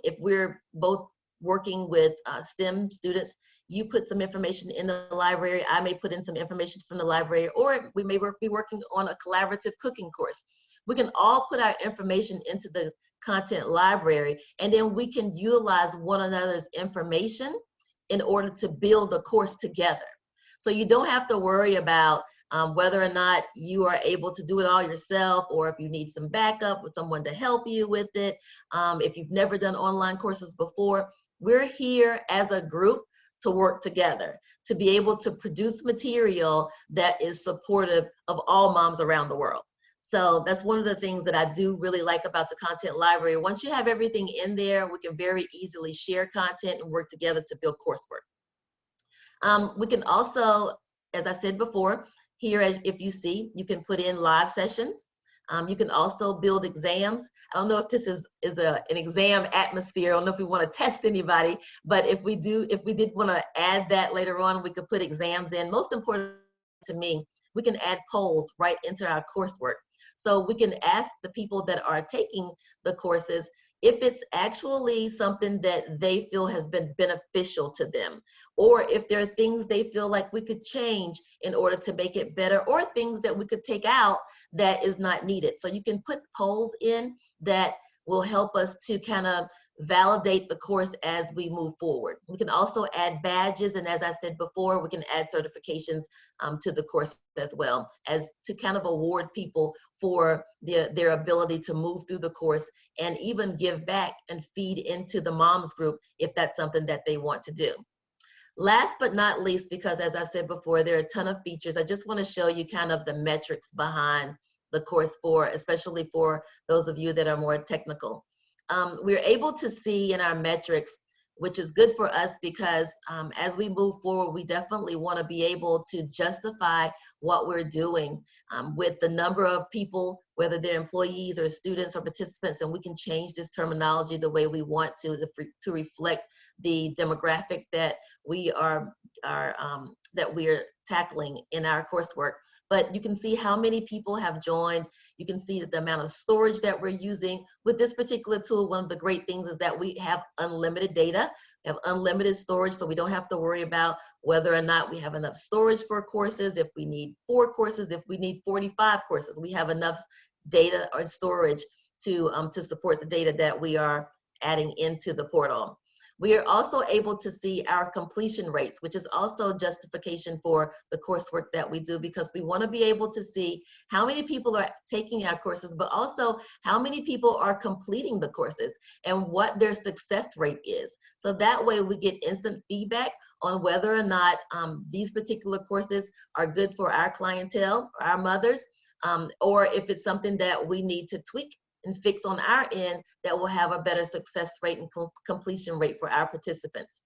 if we're both working with STEM students, you put some information in the library, I may put in some information from the library, or we may be working on a collaborative cooking course. We can all put our information into the content library, and then we can utilize one another's information in order to build a course together. So you don't have to worry about whether or not you are able to do it all yourself, or if you need some backup with someone to help you with it. If you've never done online courses before, we're here as a group to work together, to be able to produce material that is supportive of all moms around the world. So that's one of the things that I do really like about the content library. Once you have everything in there, we can very easily share content and work together to build coursework. We can also, as I said before, here, as if you see, you can put in live sessions. You can also build exams. I don't know if this is an exam atmosphere. I don't know if we want to test anybody, but if we did want to add that later on, we could put exams in. Most important to me, we can add polls right into our coursework. So we can ask the people that are taking the courses if it's actually something that they feel has been beneficial to them, or if there are things they feel like we could change in order to make it better, or things that we could take out that is not needed. So you can put polls in that will help us to kind of validate the course as we move forward. We can also add badges, and as I said before, we can add certifications to the course as well, as to kind of award people for their ability to move through the course and even give back and feed into the moms group if that's something that they want to do. Last but not least, because as I said before, there are a ton of features, I just want to show you kind of the metrics behind the course, especially for those of you that are more technical. We're able to see in our metrics, which is good for us because as we move forward, we definitely want to be able to justify what we're doing with the number of people, whether they're employees or students or participants, and we can change this terminology the way we want to reflect the demographic that we are tackling in our coursework. But you can see how many people have joined. You can see the amount of storage that we're using. With this particular tool, one of the great things is that we have unlimited data. We have unlimited storage, so we don't have to worry about whether or not we have enough storage for courses, if we need 4 courses, if we need 45 courses. We have enough data or storage to support the data that we are adding into the portal. We are also able to see our completion rates, which is also justification for the coursework that we do, because we want to be able to see how many people are taking our courses, but also how many people are completing the courses and what their success rate is. So that way we get instant feedback on whether or not these particular courses are good for our clientele, our mothers, or if it's something that we need to tweak and fix on our end that will have a better success rate and completion rate for our participants.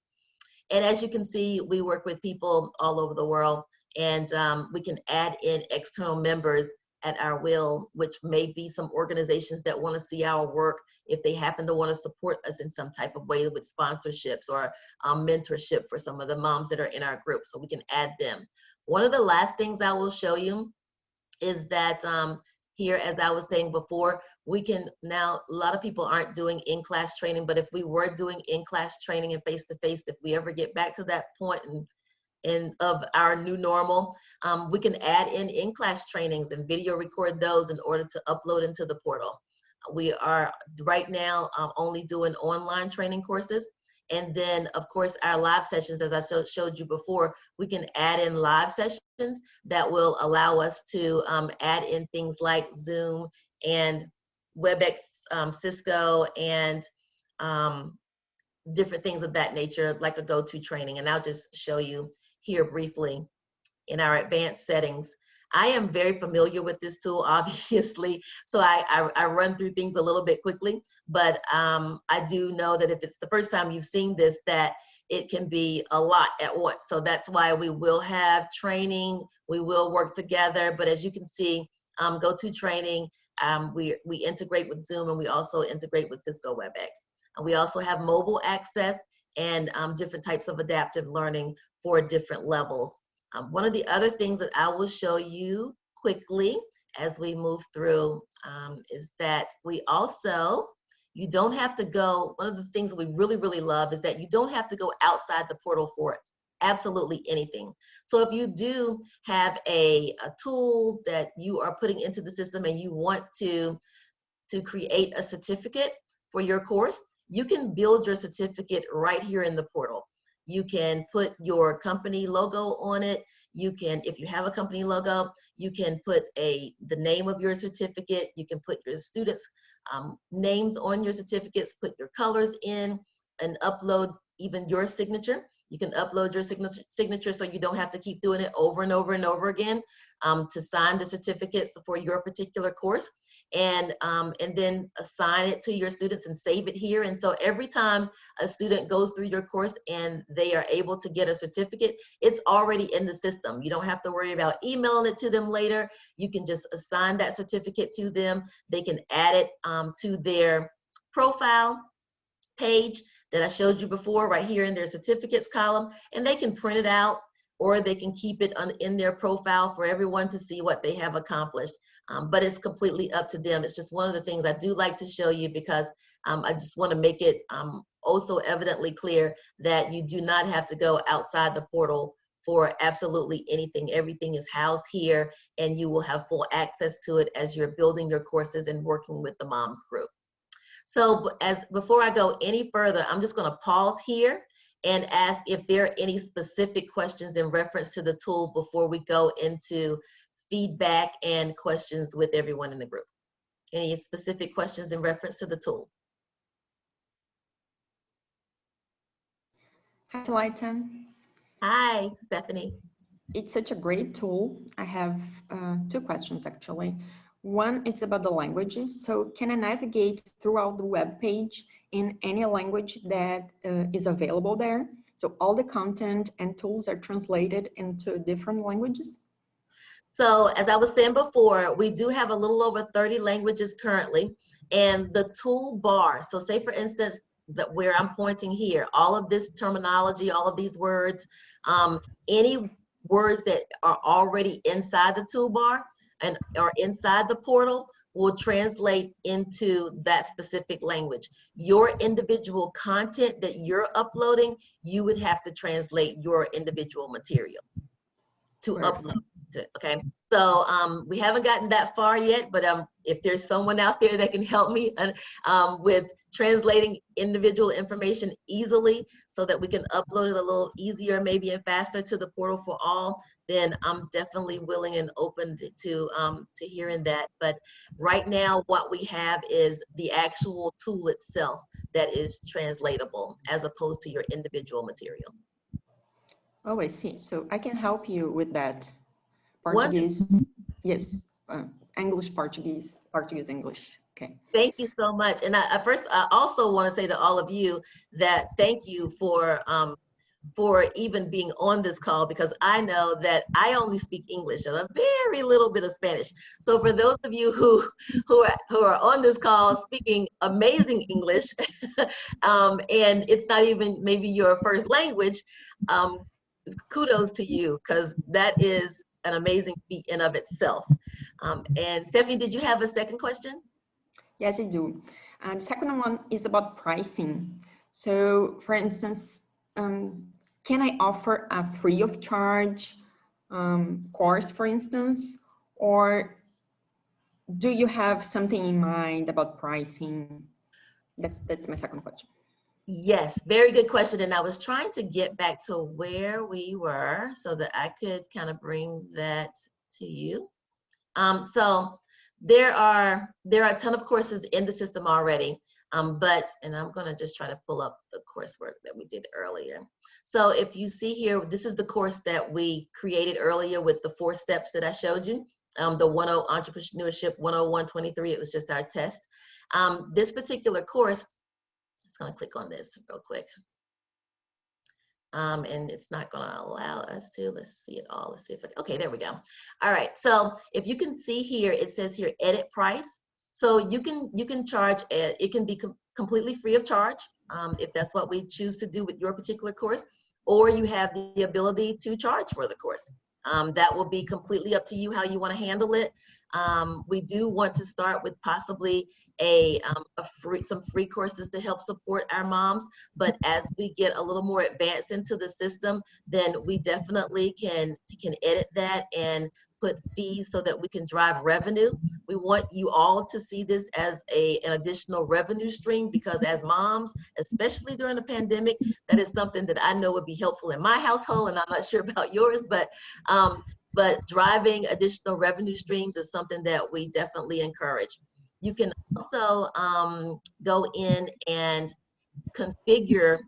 And as you can see, we work with people all over the world, and we can add in external members at our will, which may be some organizations that want to see our work if they happen to want to support us in some type of way with sponsorships or mentorship for some of the moms that are in our group, so we can add them. One of the last things I will show you is that here, as I was saying before, we can now, a lot of people aren't doing in-class training, but if we were doing in-class training and face-to-face, if we ever get back to that point of our new normal, we can add in-class trainings and video record those in order to upload into the portal. We are right now only doing online training courses. And then, of course, our live sessions, as I showed you before, we can add in live sessions that will allow us to add in things like Zoom and WebEx, Cisco, and different things of that nature, like a go-to training. And I'll just show you here briefly in our advanced settings. I am very familiar with this tool, obviously, so I run through things a little bit quickly, but I do know that if it's the first time you've seen this, that it can be a lot at once. So that's why we will have training, we will work together, but as you can see, GoToTraining. We integrate with Zoom, and we also integrate with Cisco WebEx. And we also have mobile access and different types of adaptive learning for different levels. One of the other things that I will show you quickly as we move through is that we also, you don't have to go, one of the things that we really, really love is that you don't have to go outside the portal for absolutely anything. So if you do have a tool that you are putting into the system and you want to create a certificate for your course, you can build your certificate right here in the portal. You can put your company logo on it. You can, if you have a company logo, you can put the name of your certificate. You can put your students' names on your certificates, put your colors in, and upload even your signature. You can upload your signature so you don't have to keep doing it over and over and over again to sign the certificates for your particular course, and then assign it to your students and save it here. And so every time a student goes through your course and they are able to get a certificate, it's already in the system. You don't have to worry about emailing it to them later. You can just assign that certificate to them. They can add it to their profile page that I showed you before right here in their certificates column, and they can print it out or they can keep it in their profile for everyone to see what they have accomplished. But it's completely up to them. It's just one of the things I do like to show you because I just want to make it also evidently clear that you do not have to go outside the portal for absolutely anything. Everything is housed here and you will have full access to it as you're building your courses and working with the moms group. So before I go any further, I'm just going to pause here and ask if there are any specific questions in reference to the tool before we go into feedback and questions with everyone in the group. Any specific questions in reference to the tool? Hi, Talita. Hi, Stephanie. It's such a great tool. I have two questions actually. One, it's about the languages. So can I navigate throughout the web page in any language that is available there? So all the content and tools are translated into different languages? So as I was saying before, we do have a little over 30 languages currently, and the toolbar, so say for instance, that where I'm pointing here, all of this terminology, all of these words, any words that are already inside the toolbar and are inside the portal will translate into that specific language. Your individual content that you're uploading, you would have to translate your individual material to upload to, okay? So we haven't gotten that far yet, but if there's someone out there that can help me with translating individual information easily so that we can upload it a little easier, maybe and faster to the portal for all, then I'm definitely willing and open to hearing that. But right now, what we have is the actual tool itself that is translatable as opposed to your individual material. Oh, I see. So I can help you with that. Portuguese, yes, English, Portuguese, Portuguese, English. Okay. Thank you so much. And first, I also want to say to all of you that thank you for even being on this call, because I know that I only speak English and a very little bit of Spanish. So for those of you who are on this call speaking amazing English, and it's not even maybe your first language, kudos to you, because that is an amazing feat in of itself. And Stephanie, did you have a second question? Yes, I do. The second one is about pricing. So for instance, can I offer a free of charge course, for instance, or do you have something in mind about pricing? That's my second question. Yes, very good question. And I was trying to get back to where we were so that I could kind of bring that to you. So there are a ton of courses in the system already, and I'm going to just try to pull up the coursework that we did earlier. So if you see here, this is the course that we created earlier with the 4 steps that I showed you, the 101 Entrepreneurship 101-23. It was just our test. This particular course, going to click on this real quick. and it's not going to allow us to. Let's see it all. Let's see if okay, there we go. All right, so if you can see here, it says here edit price. So you can charge it can be completely free of charge if that's what we choose to do with your particular course, or you have the ability to charge for the course. That will be completely up to you how you want to handle it. We do want to start with possibly some free courses to help support our moms, but as we get a little more advanced into the system, then we definitely can edit that and put fees so that we can drive revenue. We want you all to see this as an additional revenue stream, because as moms, especially during the pandemic, that is something that I know would be helpful in my household, and I'm not sure about yours, but driving additional revenue streams is something that we definitely encourage. You can also go in and configure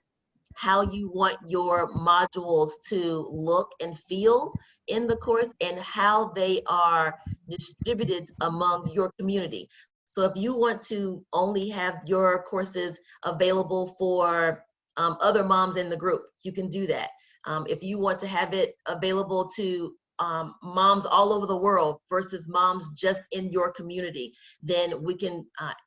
how you want your modules to look and feel in the course and how they are distributed among your community. So if you want to only have your courses available for other moms in the group, you can do that. If you want to have it available to moms all over the world versus moms just in your community, then we can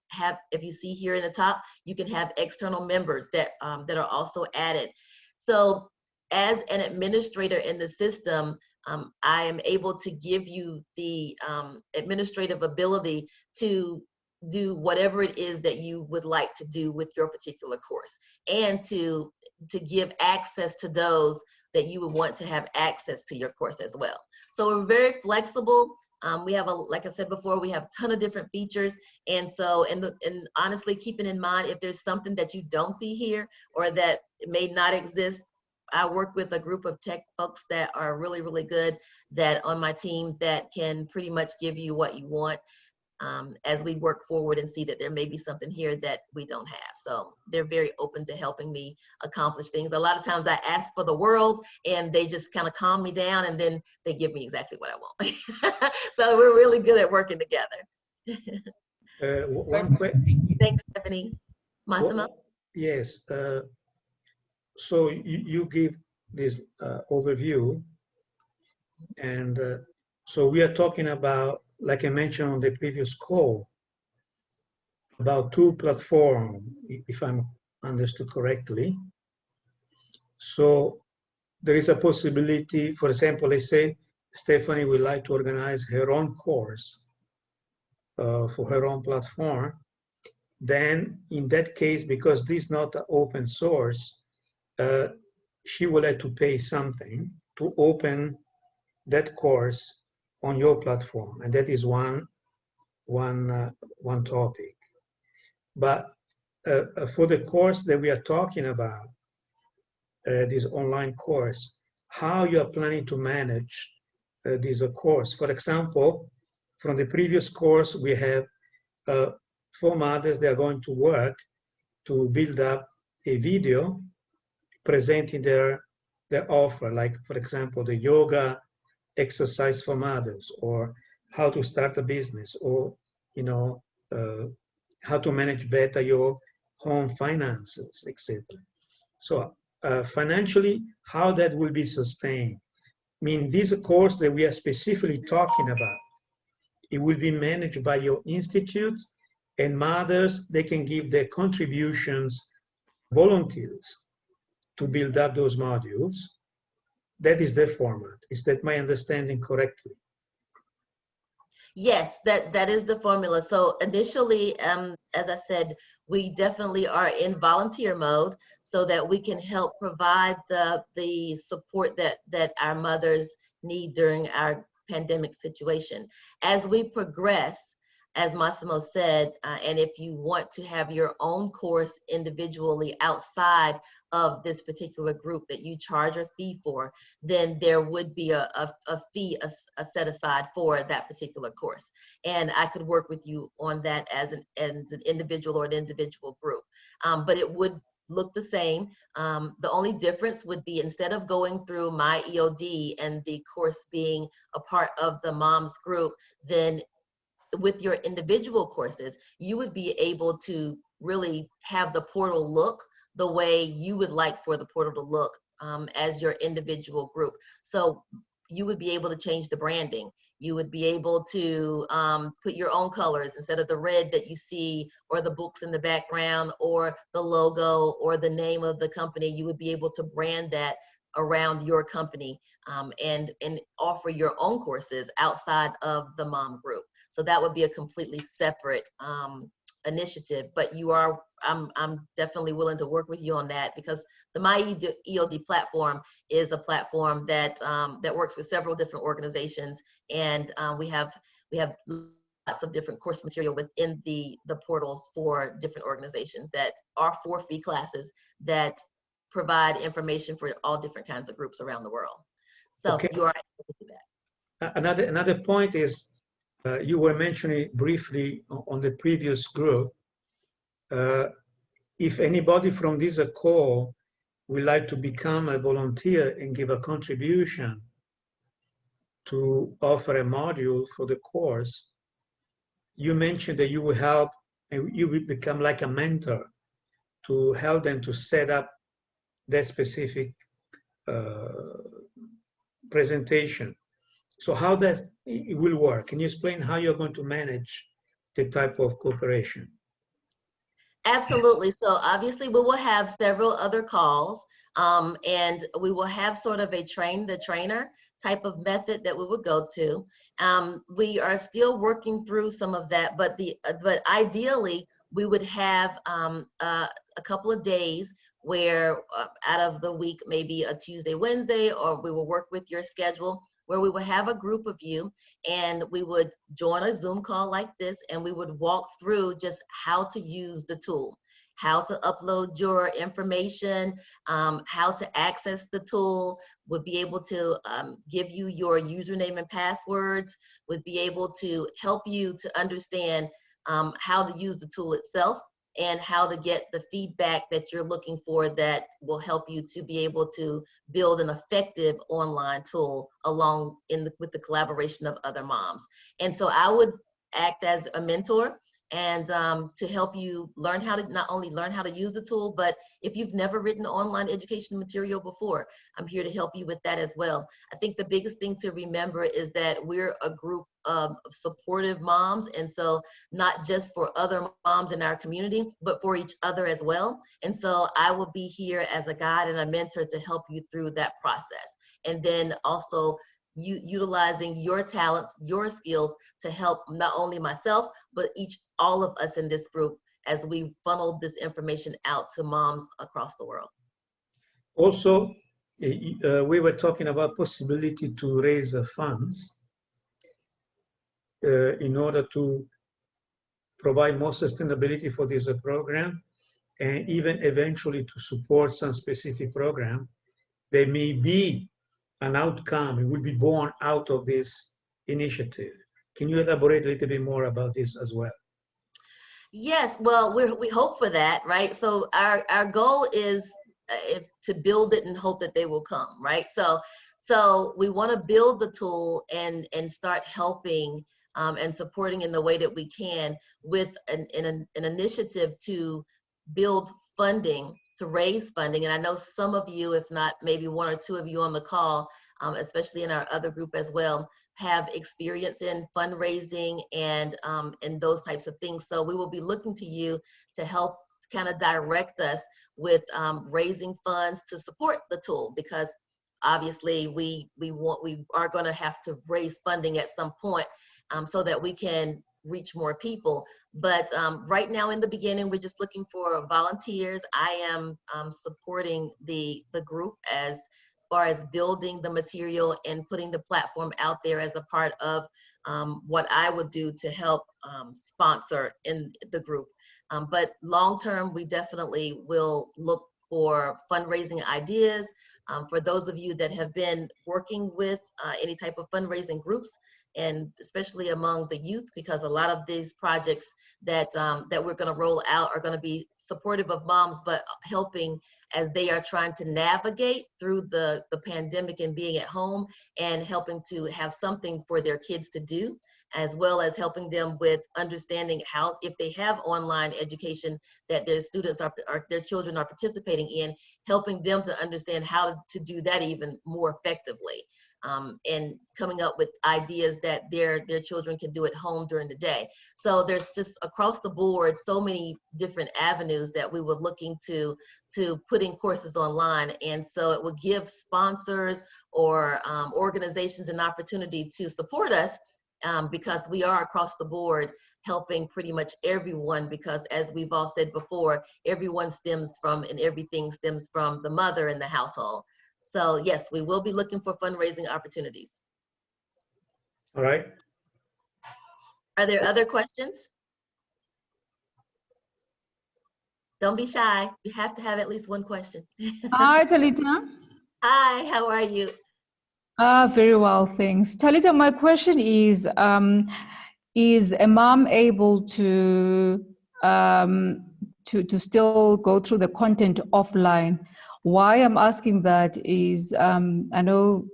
have, if you see here in the top, you can have external members that that are also added. So as an administrator in the system, I am able to give you the administrative ability to do whatever it is that you would like to do with your particular course, and to give access to those that you would want to have access to your course as well. So we're very flexible. We have, like I said before, we have a ton of different features. And so, and honestly, keeping in mind, if there's something that you don't see here or that may not exist, I work with a group of tech folks that are really, really good that on my team that can pretty much give you what you want. As we work forward and see that there may be something here that we don't have. So they're very open to helping me accomplish things. A lot of times I ask for the world and they just kind of calm me down, and then they give me exactly what I want. So we're really good at working together. One question. Thanks, Stephanie. Massimo? Yes. So you give this overview, and so we are talking about, like I mentioned on the previous call, about two platforms, if I'm understood correctly. So there is a possibility, for example, let's say Stephanie would like to organize her own course for her own platform. Then in that case, because this is not open source, she will have to pay something to open that course on your platform, and that is one topic. But for the course that we are talking about, this online course, how you are planning to manage this course. For example, from the previous course, we have 4 mothers that are going to work to build up a video presenting their offer, like, for example, the yoga exercise for mothers, or how to start a business, or how to manage better your home finances, etc. So financially, how that will be sustained. I mean, this course that we are specifically talking about, it will be managed by your institute, and mothers, they can give their contributions, volunteers, to build up those modules. That is their format. Is that my understanding correctly? Yes, that is the formula. So initially, as I said, we definitely are in volunteer mode so that we can help provide the support that our mothers need during our pandemic situation. As we progress, as Massimo said, and if you want to have your own course individually outside of this particular group that you charge a fee for, then there would be a fee set aside for that particular course. And I could work with you on that as an individual or an individual group. But it would look the same. The only difference would be, instead of going through my EOD and the course being a part of the mom's group, then with your individual courses, you would be able to really have the portal look the way you would like for the portal to look as your individual group. So you would be able to change the branding. You would be able to put your own colors instead of the red that you see, or the books in the background, or the logo, or the name of the company. You would be able to brand that around your company, and offer your own courses outside of the mom group. So that would be a completely separate initiative, but I'm definitely willing to work with you on that, because the My EOD platform is a platform that that works with several different organizations, and we have lots of different course material within the portals for different organizations that are for-fee classes that provide information for all different kinds of groups around the world. So Okay. you are able to do that. Another point is, you were mentioning briefly on the previous group, if anybody from this call would like to become a volunteer and give a contribution to offer a module for the course, you mentioned that you will help, and you will become like a mentor to help them to set up that specific presentation. So how that it will work? Can you explain how you're going to manage the type of cooperation? Absolutely. So obviously we will have several other calls, and we will have sort of a train the trainer type of method that we would go to. We are still working through some of that, but ideally we would have a couple of days where out of the week, maybe a Tuesday, Wednesday, or we will work with your schedule, where we would have a group of you and we would join a Zoom call like this, and we would walk through just how to use the tool, how to upload your information, how to access the tool, would be able to give you your username and passwords, would be able to help you to understand how to use the tool itself, and how to get the feedback that you're looking for that will help you to be able to build an effective online tool along with the collaboration of other moms. And so I would act as a mentor and to help you learn how to not only learn how to use the tool, but if you've never written online education material before, I'm here to help you with that as well. I think the biggest thing to remember is that we're a group of supportive moms, and so not just for other moms in our community, but for each other as well. And so I will be here as a guide and a mentor to help you through that process. And then also utilizing your talents, your skills to help not only myself, but all of us in this group as we funnel this information out to moms across the world. Also, we were talking about possibility to raise funds in order to provide more sustainability for this program, and even eventually to support some specific program. There may be an outcome, it will be born out of this initiative. Can you elaborate a little bit more about this as well? Yes, well, we hope for that, right? So our goal is to build it and hope that they will come, right? So we want to build the tool and start helping and supporting in the way that we can with an initiative to build funding, to raise funding. And I know some of you, if not maybe one or two of you on the call, especially in our other group as well, have experience in fundraising and those types of things. So we will be looking to you to help kind of direct us with raising funds to support the tool, because obviously we are going to have to raise funding at some point so that we can reach more people. But right now in the beginning, we're just looking for volunteers. I am supporting the group as far as building the material and putting the platform out there as a part of what I would do to help sponsor in the group. But long term, we definitely will look for fundraising ideas. For those of you that have been working with any type of fundraising groups, and especially among the youth, because a lot of these projects that we're going to roll out are going to be supportive of moms, but helping as they are trying to navigate through the pandemic and being at home, and helping to have something for their kids to do, as well as helping them with understanding how, if they have online education that their students their children are participating in, helping them to understand how to do that even more effectively, and coming up with ideas that their children can do at home during the day. So there's just across the board so many different avenues that we were looking to putting courses online, and so it will give sponsors or organizations an opportunity to support us, because we are across the board helping pretty much everyone, because as we've all said before, everyone stems from and everything stems from the mother in the household. So yes, we will be looking for fundraising opportunities. All right. Are there other questions? Don't be shy. You have to have at least one question. Hi, Talita. Hi, how are you? Very well, thanks. Talita, my question is a mom able to still go through the content offline? Why I'm asking that is, I know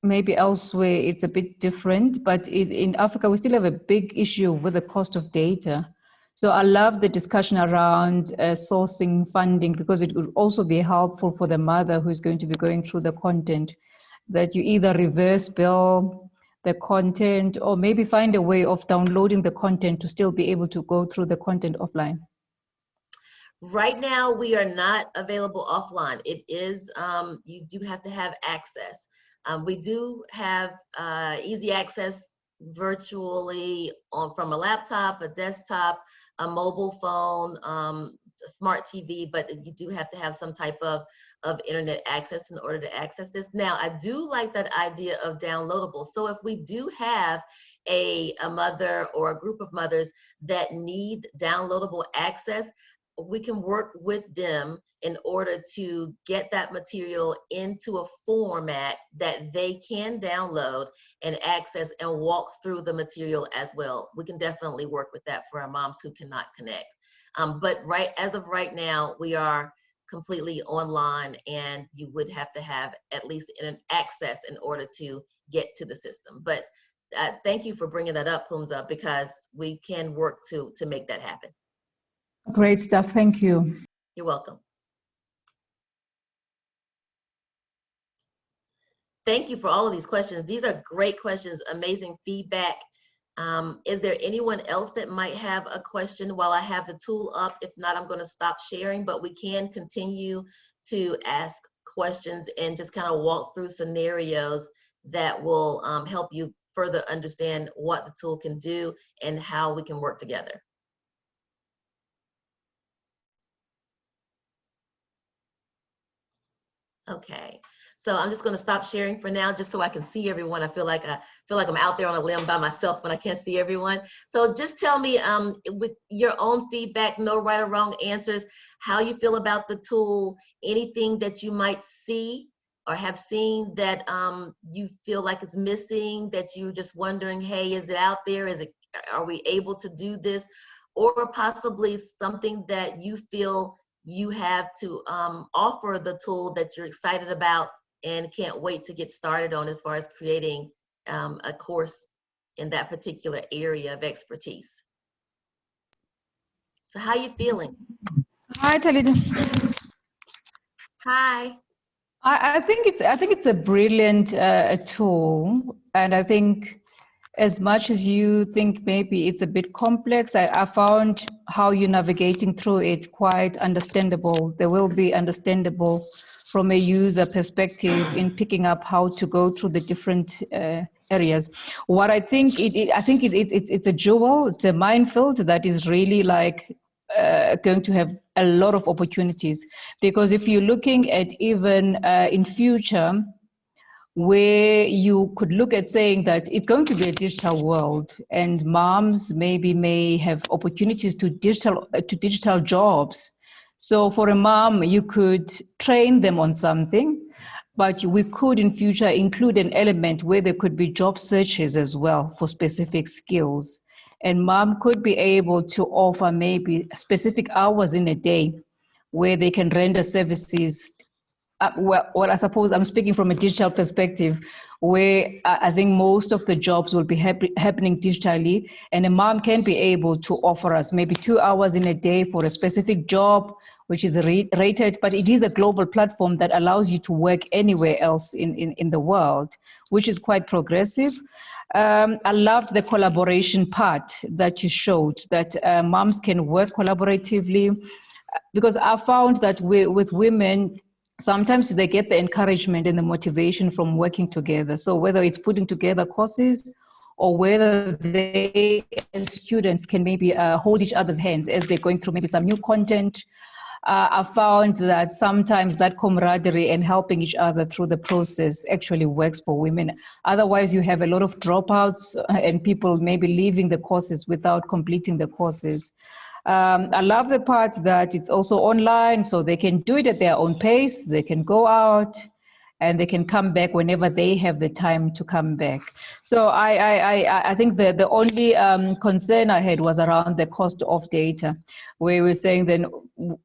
maybe elsewhere it's a bit different, but in Africa, we still have a big issue with the cost of data. So I love the discussion around sourcing funding, because it would also be helpful for the mother who's going to be going through the content, that you either reverse bill the content or maybe find a way of downloading the content to still be able to go through the content offline. Right now, we are not available offline. It is, you do have to have access. We do have easy access virtually from a laptop, a desktop, a mobile phone, a smart TV, but you do have to have some type of internet access in order to access this. Now, I do like that idea of downloadable. So if we do have a mother or a group of mothers that need downloadable access, we can work with them in order to get that material into a format that they can download and access and walk through the material as well. We can definitely work with that for our moms who cannot connect. But as of right now, we are completely online, and you would have to have at least an access in order to get to the system. But thank you for bringing that up, Pumza, because we can work to make that happen. Great stuff, thank you. You're welcome. Thank you for all of these questions. These are great questions, amazing feedback. Is there anyone else that might have a question while I have the tool up? If not, I'm going to stop sharing, but we can continue to ask questions and just kind of walk through scenarios that will help you further understand what the tool can do and how we can work together. Okay, so I'm just going to stop sharing for now, just so I can see everyone. I feel like I'm out there on a limb by myself when I can't see everyone. So just tell me, with your own feedback, no right or wrong answers, how you feel about the tool, anything that you might see or have seen that you feel like it's missing, that you're just wondering, hey, is it out there? Are we able to do this? Or possibly something that you feel you have to offer the tool that you're excited about and can't wait to get started on as far as creating a course in that particular area of expertise. So how are you feeling? Hi, Talita. Hi. I think it's a brilliant tool, and I think as much as you think maybe it's a bit complex, I found how you're navigating through it quite understandable. There will be understandable from a user perspective in picking up how to go through the different areas. What I think it's a jewel, it's a minefield that is really like going to have a lot of opportunities, because if you're looking at even in future, where you could look at saying that it's going to be a digital world, and moms maybe may have opportunities to digital jobs. So for a mom, you could train them on something, but we could in future include an element where there could be job searches as well for specific skills. And mom could be able to offer maybe specific hours in a day where they can render services. Well, I suppose I'm speaking from a digital perspective, where I think most of the jobs will be happening digitally, and a mom can be able to offer us maybe 2 hours in a day for a specific job which is rated, but it is a global platform that allows you to work anywhere else in the world, which is quite progressive. I loved the collaboration part that you showed, that moms can work collaboratively, because I found that with women, sometimes they get the encouragement and the motivation from working together. So whether it's putting together courses or whether they as students can maybe hold each other's hands as they're going through maybe some new content, I found that sometimes that camaraderie and helping each other through the process actually works for women. Otherwise, you have a lot of dropouts and people maybe leaving the courses without completing the courses. I love the part that it's also online, so they can do it at their own pace. They can go out and they can come back whenever they have the time to come back. So I think the only concern I had was around the cost of data, where we're saying then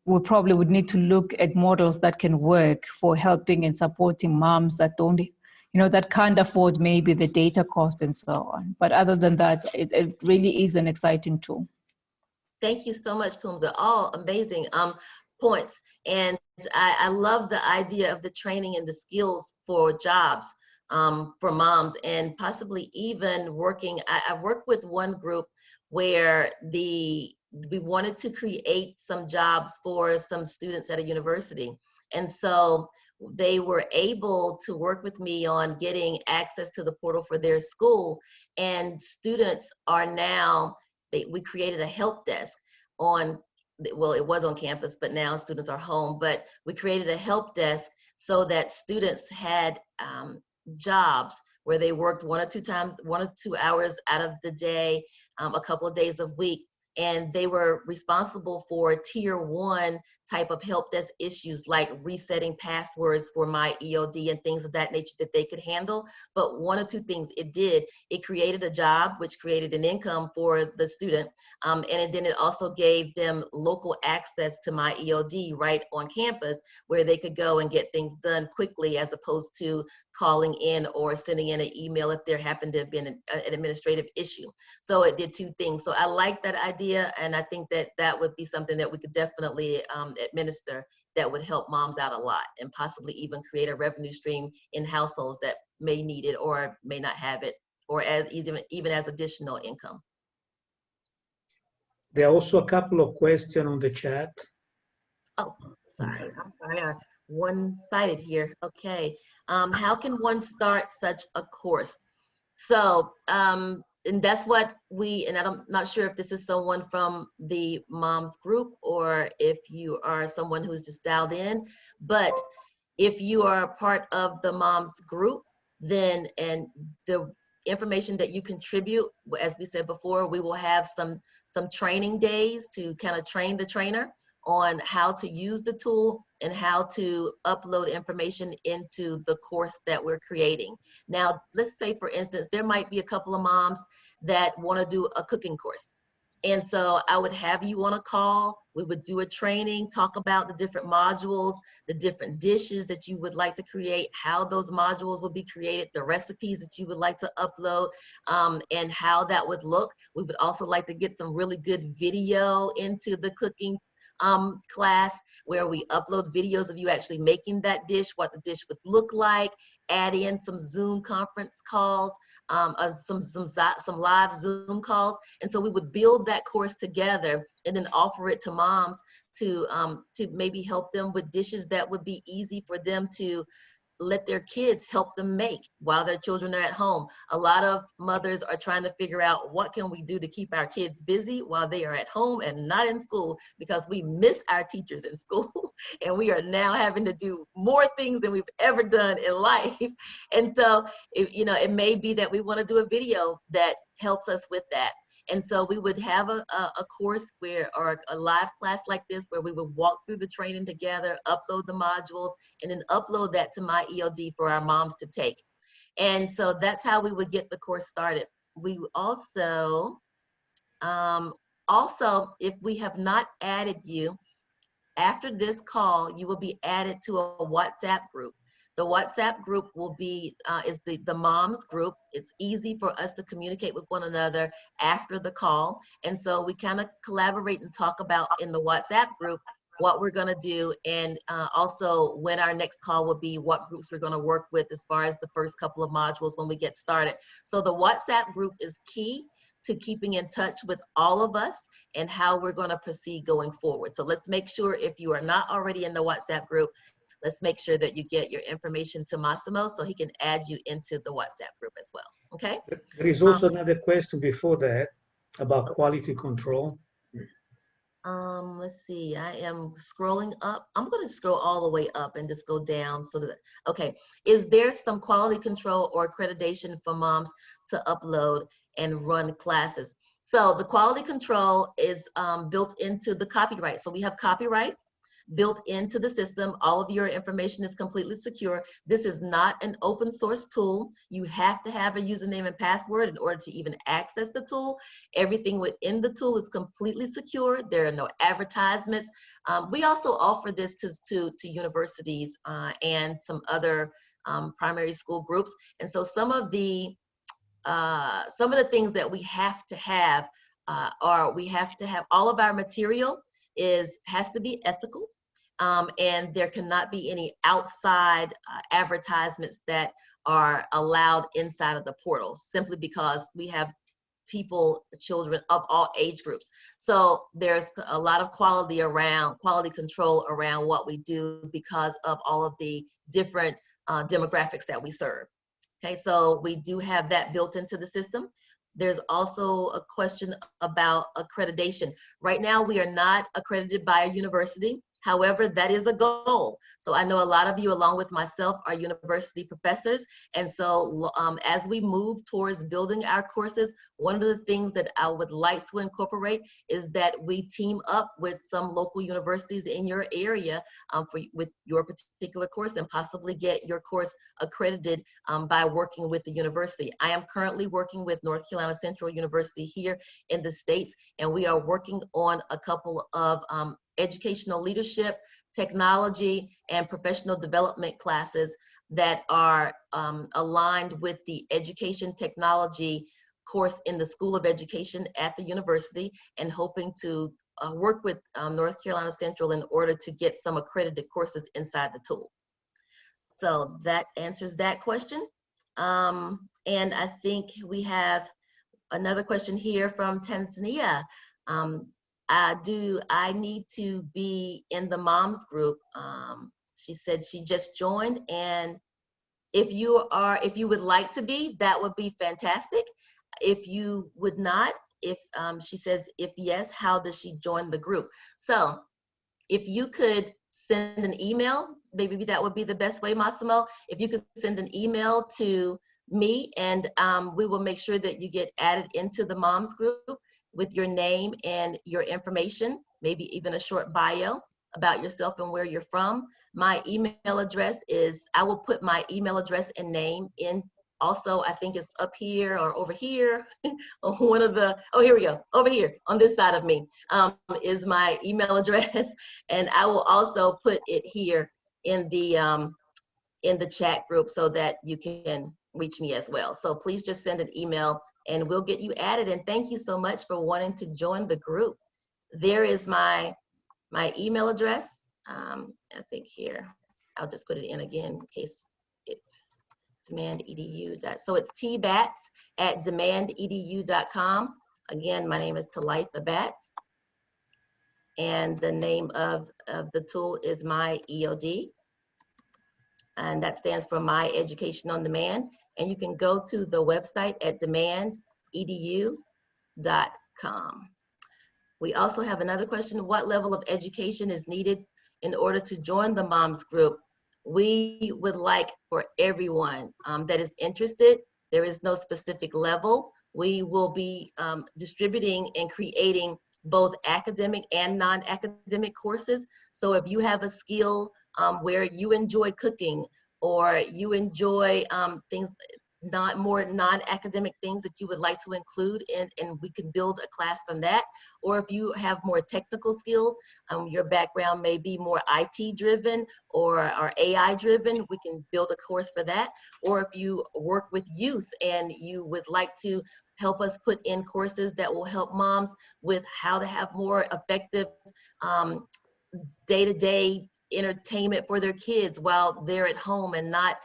we probably would need to look at models that can work for helping and supporting moms that don't, that can't afford maybe the data cost and so on. But other than that, it really is an exciting tool. Thank you so much, Pumza. All amazing points. And I love the idea of the training and the skills for jobs for moms, and possibly even working. I worked with one group where we wanted to create some jobs for some students at a university. And so they were able to work with me on getting access to the portal for their school. And students are now, we created a help desk on, well, it was on campus, but now students are home. But we created a help desk so that students had jobs where they worked 1 or 2 hours out of the day, a couple of days a week. And they were responsible for tier 1 type of help desk issues like resetting passwords for my EOD and things of that nature that they could handle. But 1 or 2 things it did, it created a job, which created an income for the student. And then it also gave them local access to my EOD right on campus, where they could go and get things done quickly, as opposed to calling in or sending in an email if there happened to have been an administrative issue. So it did 2 things. So I like that idea, and I think that that would be something that we could definitely administer that would help moms out a lot, and possibly even create a revenue stream in households that may need it or may not have it, or as even as additional income. There are also a couple of questions on the chat. Oh, sorry, I'm sorry, I'm one-sided here. Okay, how can one start such a course? So, and that's what and I'm not sure if this is someone from the moms group or if you are someone who's just dialed in, but if you are a part of the moms group, then, and the information that you contribute, as we said before, we will have some training days to kind of train the trainer on how to use the tool and how to upload information into the course that we're creating. Now, let's say, for instance, there might be a couple of moms that want to do a cooking course. And so I would have you on a call. We would do a training, talk about the different modules, the different dishes that you would like to create, how those modules will be created, the recipes that you would like to upload, and how that would look. We would also like to get some really good video into the cooking class, where we upload videos of you actually making that dish, what the dish would look like, add in some Zoom conference calls, some live Zoom calls. And so we would build that course together and then offer it to moms to maybe help them with dishes that would be easy for them to let their kids help them make while their children are at home. A lot of mothers are trying to figure out, what can we do to keep our kids busy while they are at home and not in school, because we miss our teachers in school and we are now having to do more things than we've ever done in life. And so, it may be that we want to do a video that helps us with that. And so we would have a course or a live class like this, where we would walk through the training together, upload the modules, and then upload that to my EOD for our moms to take. And so that's how we would get the course started. We also, if we have not added you, after this call, you will be added to a WhatsApp group. The WhatsApp group will be, is the moms group. It's easy for us to communicate with one another after the call. And so we kind of collaborate and talk about in the WhatsApp group what we're going to do, and also when our next call will be, what groups we're going to work with as far as the first couple of modules when we get started. So the WhatsApp group is key to keeping in touch with all of us and how we're going to proceed going forward. So let's make sure, if you are not already in the WhatsApp group, let's make sure that you get your information to Massimo so he can add you into the WhatsApp group as well. Okay? There is also another question before that about quality control. Let's see, I am scrolling up. I'm going to scroll all the way up and just go down so that, okay. Is there some quality control or accreditation for moms to upload and run classes? So the quality control is built into the copyright. So we have copyright built into the system. All of your information is completely secure. This is not an open source tool. You have to have a username and password in order to even access the tool. Everything within the tool is completely secure. There are no advertisements. We also offer this to universities and some other primary school groups. And so some of the things that we have to have are, we have to have all of our material has to be ethical, and there cannot be any outside advertisements that are allowed inside of the portal, simply because we have children of all age groups. So there's a lot of quality control around what we do because of all of the different demographics that we serve. Okay, so we do have that built into the system. There's also a question about accreditation. Right now, we are not accredited by a university. However, that is a goal. So I know a lot of you, along with myself, are university professors. And so as we move towards building our courses, one of the things that I would like to incorporate is that we team up with some local universities in your area with your particular course, and possibly get your course accredited by working with the university. I am currently working with North Carolina Central University here in the States, and we are working on a couple of educational leadership, technology, and professional development classes that are aligned with the education technology course in the School of Education at the university, and hoping to work with North Carolina Central in order to get some accredited courses inside the tool. So that answers that question. And I think we have another question here from Tanzania. Do I need to be in the moms group? She said she just joined, and if you would like to be, that would be fantastic. If you would not, she says, if yes, how does she join the group? So if you could send an email, maybe that would be the best way, Massimo. If you could send an email to me, and we will make sure that you get added into the moms group with your name and your information, maybe even a short bio about yourself and where you're from. My email address is, I will put my email address and name in. Also, I think it's up here or over here. One of the, oh, here we go. Over here on this side of me is my email address. And I will also put it here in the chat group so that you can reach me as well. So please just send an email and we'll get you added. And thank you so much for wanting to join the group. There is my email address. I think here, I'll just put it in again in case it's demandedu. So it's tbats@demandedu.com. Again, my name is Talitha Bats. And the name of the tool is My EOD. And that stands for My Education on Demand. And you can go to the website at demandedu.com. We also have another question. What level of education is needed in order to join the moms group? We would like for everyone that is interested. There is no specific level. We will be distributing and creating both academic and non-academic courses. So if you have a skill where you enjoy cooking, or you enjoy things, more non-academic things that you would like to include in, and we can build a class from that. Or if you have more technical skills, your background may be more IT driven or AI driven, we can build a course for that. Or if you work with youth and you would like to help us put in courses that will help moms with how to have more effective day-to-day entertainment for their kids while they're at home and not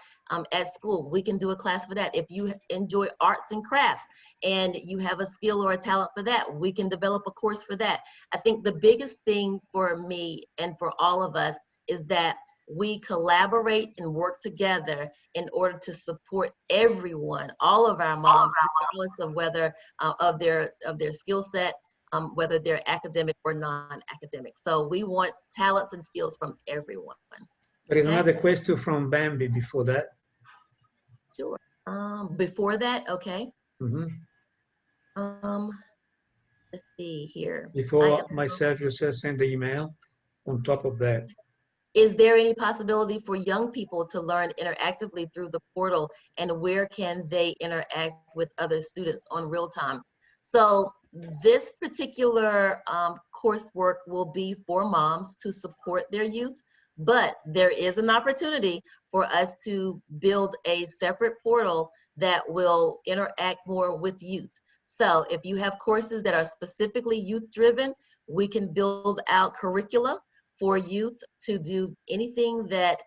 at school. We can do a class for that. If you enjoy arts and crafts and you have a skill or a talent for that, we can develop a course for that. I think the biggest thing for me and for all of us is that we collaborate and work together in order to support everyone, all of our moms, regardless of whether of their skill set, whether they're academic or non-academic. So we want talents and skills from everyone. There is Okay? another question from Bambi before that. Sure. Before that, okay. Mm-hmm. Let's see here. Before myself, you said send the email on top of that. Is there any possibility for young people to learn interactively through the portal, and where can they interact with other students on real time? So this particular coursework will be for moms to support their youth, but there is an opportunity for us to build a separate portal that will interact more with youth. So if you have courses that are specifically youth driven, we can build out curricula for youth to do anything that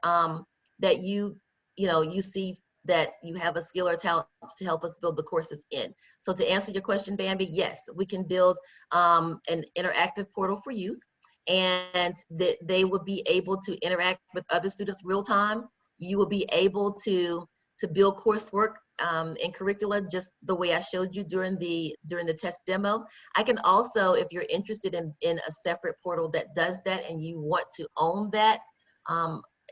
that you see that you have a skill or talent to help us build the courses in. So to answer your question, Bambi, yes, we can build an interactive portal for youth, and that they will be able to interact with other students real time. You will be able to build coursework and curricula just the way I showed you during the test demo. I can also, if you're interested in a separate portal that does that and you want to own that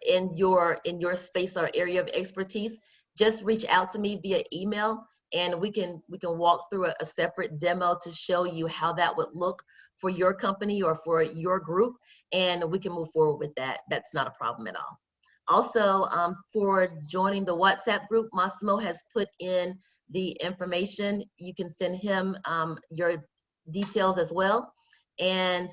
in your space or area of expertise, just reach out to me via email, and we can walk through a separate demo to show you how that would look for your company or for your group, and we can move forward with that. That's not a problem at all. Also, for joining the WhatsApp group, Massimo has put in the information. You can send him your details as well. And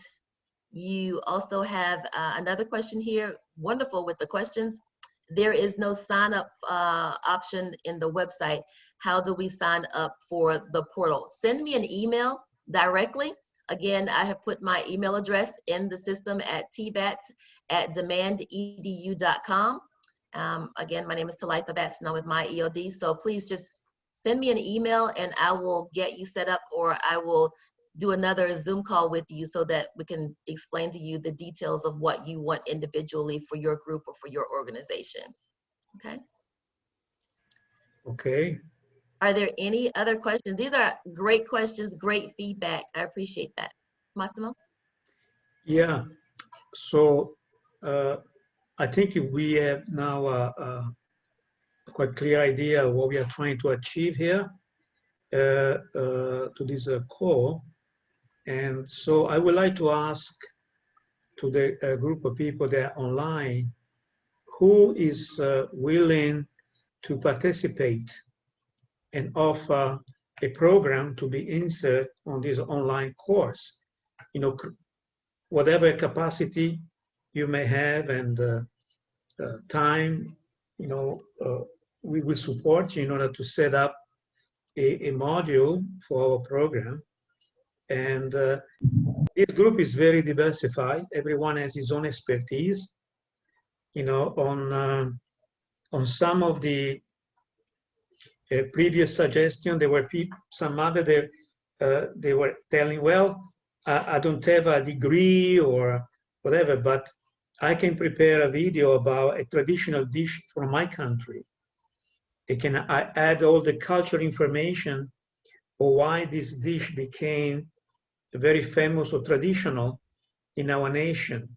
you also have another question here. Wonderful with the questions. There is no sign up option in the website. How do we sign up for the portal? Send me an email directly. Again, I have put my email address in the system at tbats@demandedu.com. Again, my name is Talitha Batts, and I'm with my EOD. So please just send me an email and I will get you set up, or I will do another Zoom call with you so that we can explain to you the details of what you want individually for your group or for your organization. Okay. Okay. Are there any other questions? These are great questions, great feedback. I appreciate that. Massimo? Yeah, so I think we have now a quite clear idea of what we are trying to achieve here to this call. And so I would like to ask to the group of people that are online, who is willing to participate and offer a program to be inserted on this online course. You know, whatever capacity you may have and time, you know, we will support you in order to set up a module for our program. And this group is very diversified. Everyone has his own expertise. You know, on some of the previous suggestion, there were some other they were telling, well, I don't have a degree or whatever, but I can prepare a video about a traditional dish from my country. I add all the cultural information or why this dish became very famous or traditional in our nation.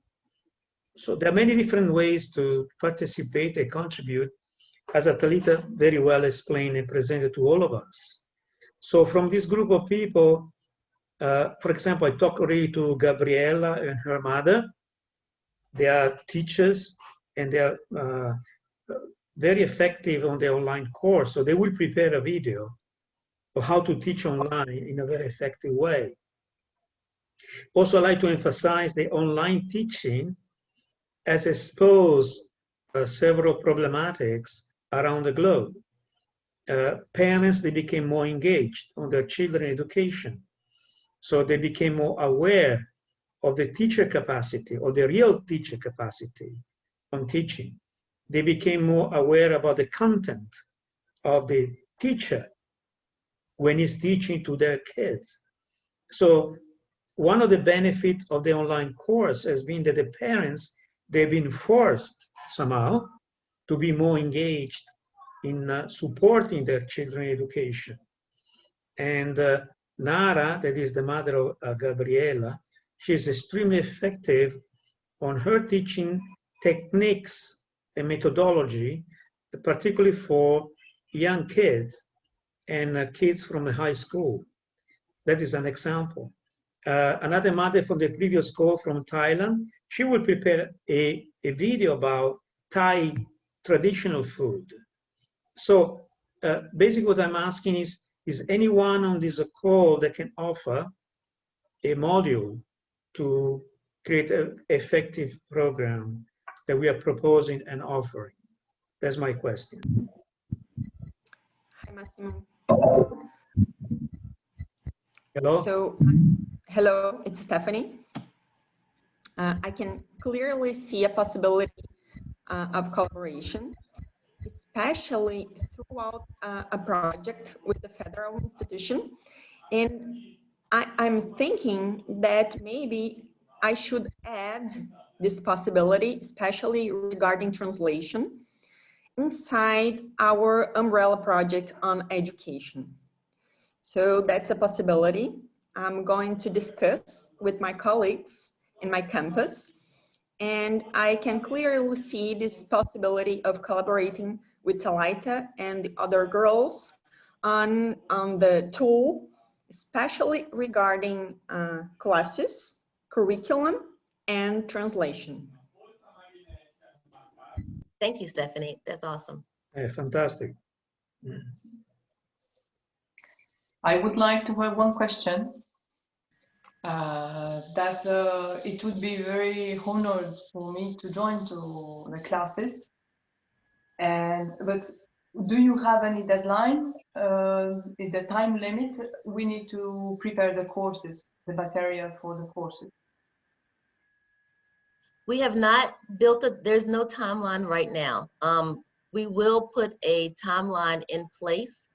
So there are many different ways to participate and contribute, as Atalita very well explained and presented to all of us. So from this group of people, for example, I talked already to Gabriella and her mother. They are teachers and they are very effective on the online course. So they will prepare a video of how to teach online in a very effective way. Also, I like to emphasize the online teaching has exposed several problematics around the globe. Parents, they became more engaged on their children's education. So they became more aware of the teacher capacity, or the real teacher capacity on teaching. They became more aware about the content of the teacher when he's teaching to their kids. So one of the benefits of the online course has been that the parents, they've been forced somehow to be more engaged in supporting their children's education. And Nara, that is the mother of Gabriela, she's extremely effective on her teaching techniques and methodology, particularly for young kids and kids from the high school. That is an example. Another mother from the previous call from Thailand, she will prepare a video about Thai traditional food. So basically what I'm asking is anyone on this call that can offer a module to create an effective program that we are proposing and offering? That's my question. Hi, Massimo. Hello? So, hello, it's Stephanie. I can clearly see a possibility of collaboration, especially throughout a project with the federal institution. And I'm thinking that maybe I should add this possibility, especially regarding translation, inside our umbrella project on education. So that's a possibility I'm going to discuss with my colleagues in my campus. And I can clearly see this possibility of collaborating with Talita and the other girls on the tool, especially regarding classes, curriculum, and translation. Thank you, Stephanie. That's awesome. Fantastic. I would like to have one question. It would be very honored for me to join to the classes. But do you have any deadline? The time limit? We need to prepare the courses, the material for the courses. We have not built there's no timeline right now. We will put a timeline in place.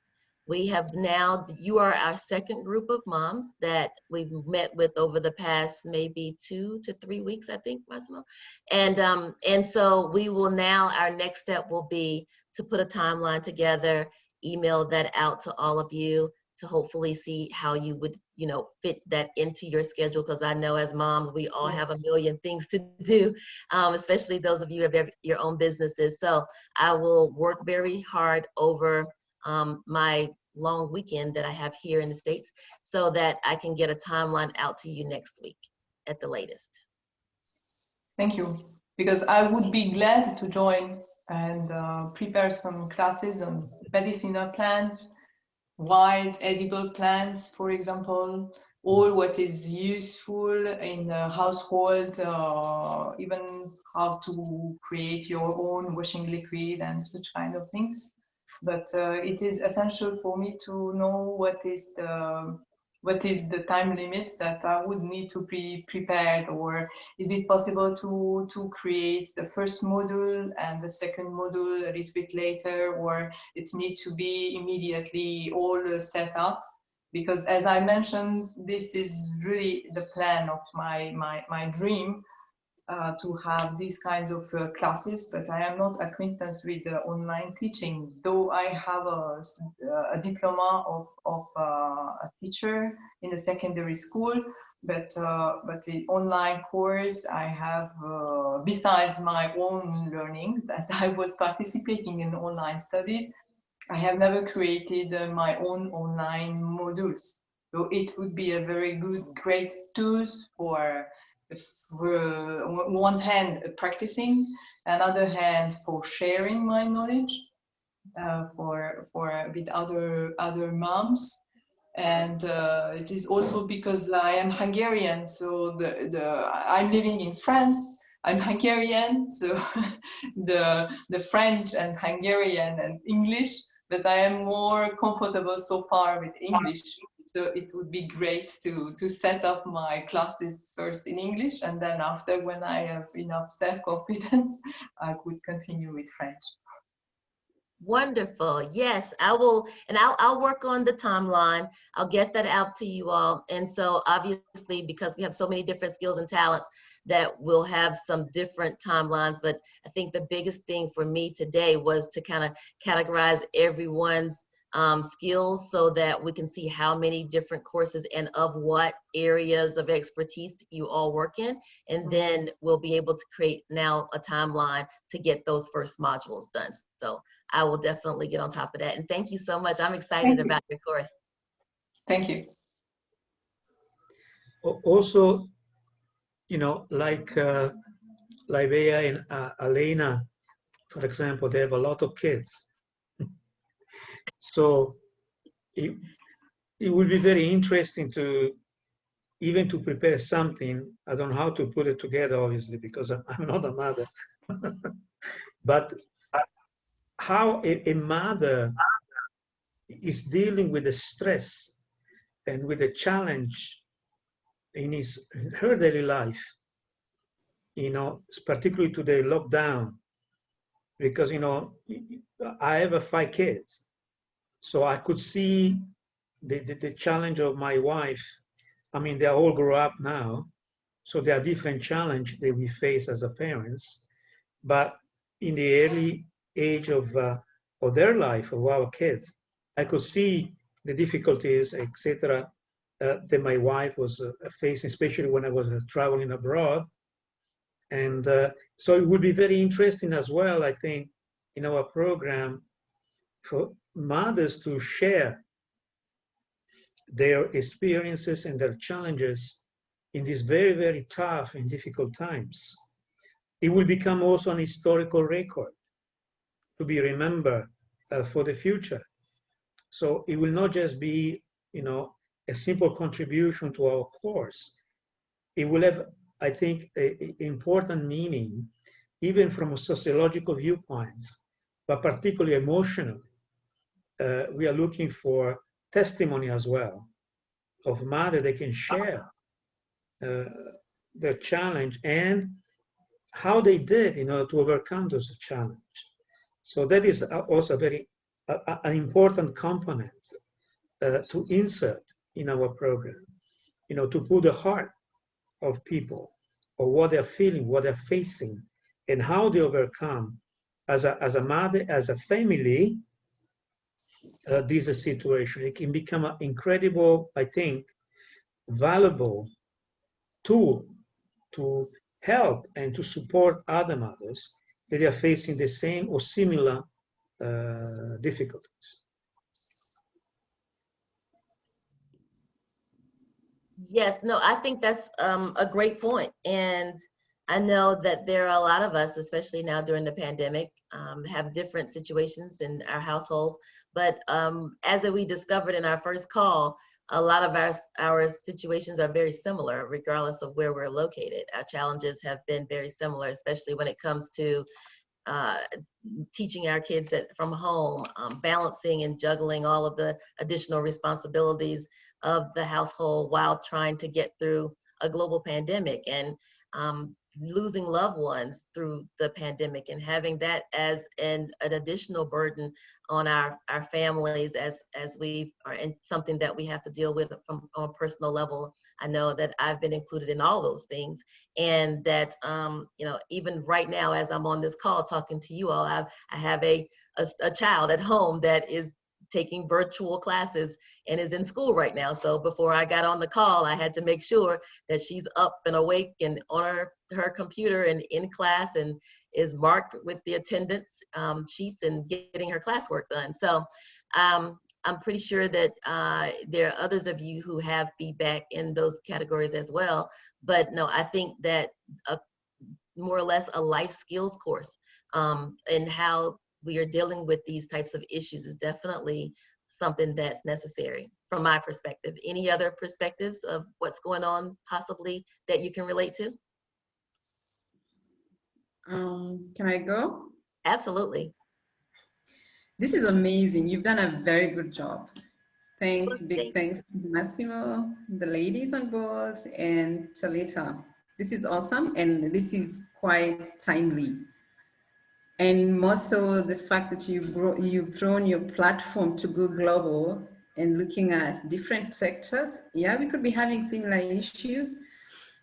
We have now, you are our second group of moms that we've met with over the past maybe 2 to 3 weeks, I think, Massimo. And so we will now, our next step will be to put a timeline together, email that out to all of you to hopefully see how you would, fit that into your schedule. Because I know as moms, we all have a million things to do, especially those of you who have your own businesses. So I will work very hard over my long weekend that I have here in the States so that I can get a timeline out to you next week at the latest. Thank you. Because I would be glad to join and prepare some classes on medicinal plants, wild edible plants, for example, all what is useful in the household, even how to create your own washing liquid and such kind of things. But it is essential for me to know what is the time limit that I would need to be prepared, or is it possible to create the first module and the second module a little bit later, or it needs to be immediately all set up? Because as I mentioned, this is really the plan of my dream, to have these kinds of classes, but I am not acquainted with online teaching, though I have a diploma of a teacher in a secondary school, but the online course I have, besides my own learning that I was participating in online studies, I have never created my own online modules. So it would be a very great tools for one hand practicing, another hand for sharing my knowledge for with other moms. And it is also because I am Hungarian, so I'm living in France. I'm Hungarian, so the French and Hungarian and English, but I am more comfortable so far with English. it would be great to set up my classes first in English, and then after, when I have enough self-confidence, I could continue with French. Wonderful. Yes, I will, and I'll work on the timeline. I'll get that out to you all. And so obviously, because we have so many different skills and talents, that we'll have some different timelines. But I think the biggest thing for me today was to kind of categorize everyone's skills so that we can see how many different courses and of what areas of expertise you all work in. And then we'll be able to create now a timeline to get those first modules done. So I will definitely get on top of that. And thank you so much. I'm excited about your course. Thank you. Also, you know, like Livea and Elena, for example, they have a lot of kids. So it would be very interesting to even to prepare something. I don't know how to put it together, obviously, because I'm not a mother. But how a mother is dealing with the stress and with the challenge in her daily life, you know, particularly to the lockdown, because, you know, I have 5 kids, so I could see the challenge of my wife. I mean, they all grow up now, so there are different challenges that we face as a parents, but in the early age of their life, of our kids, I could see the difficulties, etc., that my wife was facing, especially when I was traveling abroad. And so it would be very interesting as well, I think, in our program for mothers to share their experiences and their challenges in these very, very tough and difficult times. It will become also an historical record to be remembered for the future. So it will not just be, you know, a simple contribution to our course. It will have, I think, an important meaning, even from a sociological viewpoints, but particularly emotionally. We are looking for testimony as well of mothers that can share their challenge and how they did in order to overcome those challenges. So that is also very an important component to insert in our program, you know, to put the heart of people or what they're feeling, what they're facing, and how they overcome as a mother, as a family, this situation. It can become an incredible, I think, valuable tool to help and to support other mothers that are facing the same or similar difficulties. Yes, no, I think that's a great point. And I know that there are a lot of us, especially now during the pandemic, have different situations in our households. But as we discovered in our first call, a lot of our situations are very similar, regardless of where we're located. Our challenges have been very similar, especially when it comes to teaching our kids from home, balancing and juggling all of the additional responsibilities of the household while trying to get through a global pandemic, and losing loved ones through the pandemic, and having that as an additional burden on our families as we are in something that we have to deal with from on a personal level. I know that I've been included in all those things, and that you know, even right now as I'm on this call talking to you all, I have a child at home that is taking virtual classes and is in school right now. So before I got on the call, I had to make sure that she's up and awake and on her computer and in class and is marked with the attendance sheets and getting her classwork done. So I'm pretty sure that there are others of you who have feedback in those categories as well. But no, I think that more or less a life skills course and how we are dealing with these types of issues is definitely something that's necessary from my perspective. Any other perspectives of what's going on possibly that you can relate to? Can I go? Absolutely. This is amazing. You've done a very good job. Thanks, big thanks to Massimo, the ladies on board, and Talita. This is awesome, and this is quite timely. And more so the fact that you've thrown your platform to go global and looking at different sectors. Yeah, we could be having similar issues,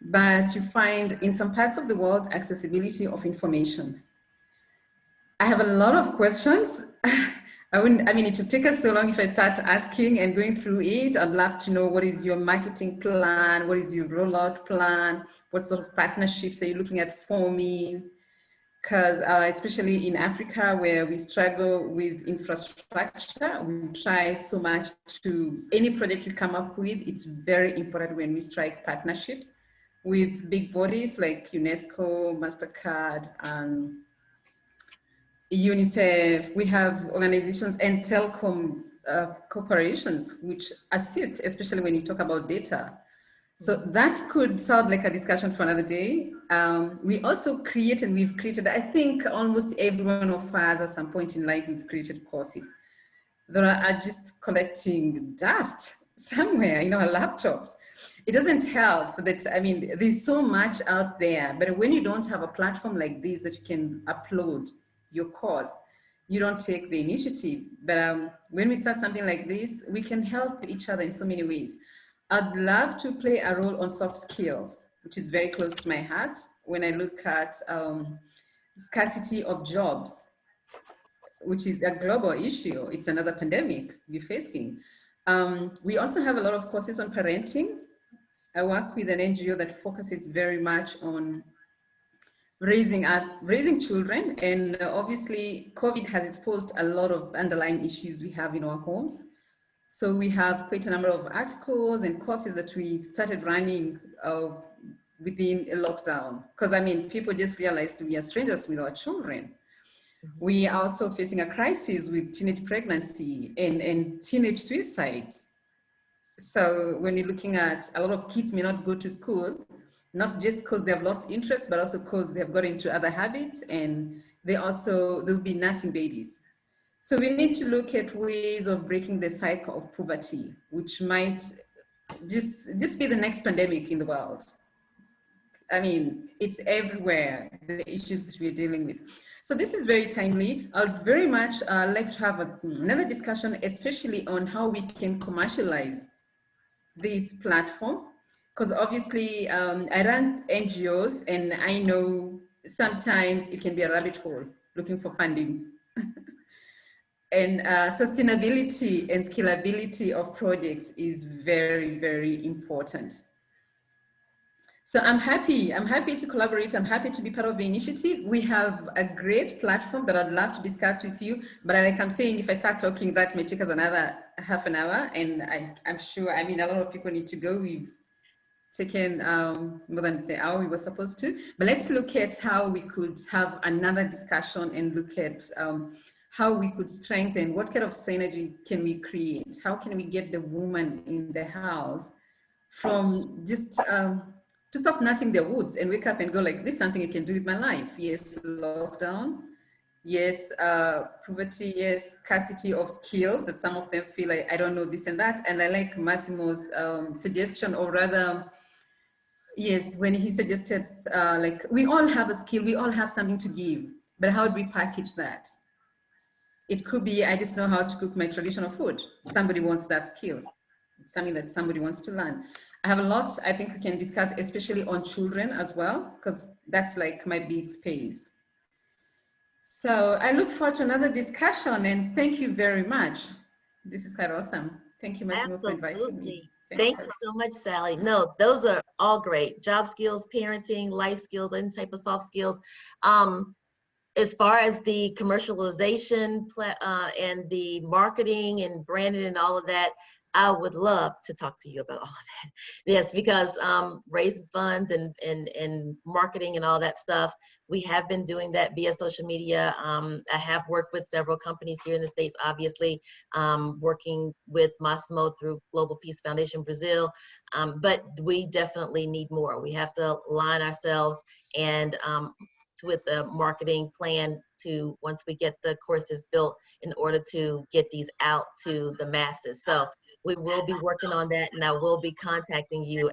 but you find in some parts of the world accessibility of information. I have a lot of questions. I mean, it would take us so long if I start asking and going through it. I'd love to know, what is your marketing plan? What is your rollout plan? What sort of partnerships are you looking at forming? Because especially in Africa, where we struggle with infrastructure, we try so much to, any project we come up with, it's very important when we strike partnerships with big bodies like UNESCO, MasterCard, and UNICEF. We have organizations and telecom corporations which assist, especially when you talk about data. So that could sound like a discussion for another day. We also we've created, I think almost every one of us at some point in life, we've created courses that are just collecting dust somewhere in our laptops. It doesn't help that, I mean, there's so much out there, but when you don't have a platform like this that you can upload your course, you don't take the initiative. But when we start something like this, we can help each other in so many ways. I'd love to play a role on soft skills, which is very close to my heart when I look at scarcity of jobs, which is a global issue. It's another pandemic we're facing. We also have a lot of courses on parenting. I work with an NGO that focuses very much on raising children, and obviously COVID has exposed a lot of underlying issues we have in our homes. So we have quite a number of articles and courses that we started running within a lockdown. Because I mean, people just realized we are strangers with our children. We are also facing a crisis with teenage pregnancy and teenage suicide. So when you're looking at, a lot of kids may not go to school, not just because they have lost interest, but also because they have got into other habits, and they'll be nursing babies. So we need to look at ways of breaking the cycle of poverty, which might just be the next pandemic in the world. I mean, it's everywhere, the issues that we're dealing with. So this is very timely. I would very much like to have another discussion, especially on how we can commercialize this platform. Because obviously I run NGOs, and I know sometimes it can be a rabbit hole looking for funding. And sustainability and scalability of projects is very, very important. So I'm happy to collaborate. I'm happy to be part of the initiative. We have a great platform that I'd love to discuss with you, but like I'm saying, if I start talking, that may take us another half an hour, and I'm sure, I mean, a lot of people need to go. We've taken more than the hour we were supposed to, but let's look at how we could have another discussion and look at how we could strengthen, what kind of synergy can we create? How can we get the woman in the house from just to stop nursing their woods and wake up and go like, this is something I can do with my life. Yes, lockdown. Yes, poverty. Yes, scarcity of skills that some of them feel like, I don't know this and that. And I like Massimo's suggestion, or rather, yes, when he suggested like, we all have a skill, we all have something to give, but how do we package that? It could be, I just know how to cook my traditional food. Somebody wants that skill. It's something that somebody wants to learn. I have a lot I think we can discuss, especially on children as well, because that's like my big space. So I look forward to another discussion, and thank you very much. This is quite awesome. Thank you, Massimo, for inviting me. Thank you so much, Sally. No, those are all great. Job skills, parenting, life skills, any type of soft skills. As far as the commercialization and the marketing and branding and all of that, I would love to talk to you about all of that. Yes, because raising funds and marketing and all that stuff, we have been doing that via social media. I have worked with several companies here in the States, obviously, working with Massimo through Global Peace Foundation Brazil, but we definitely need more. We have to align ourselves and with the marketing plan to, once we get the courses built, in order to get these out to the masses. So we will be working on that, and I will be contacting you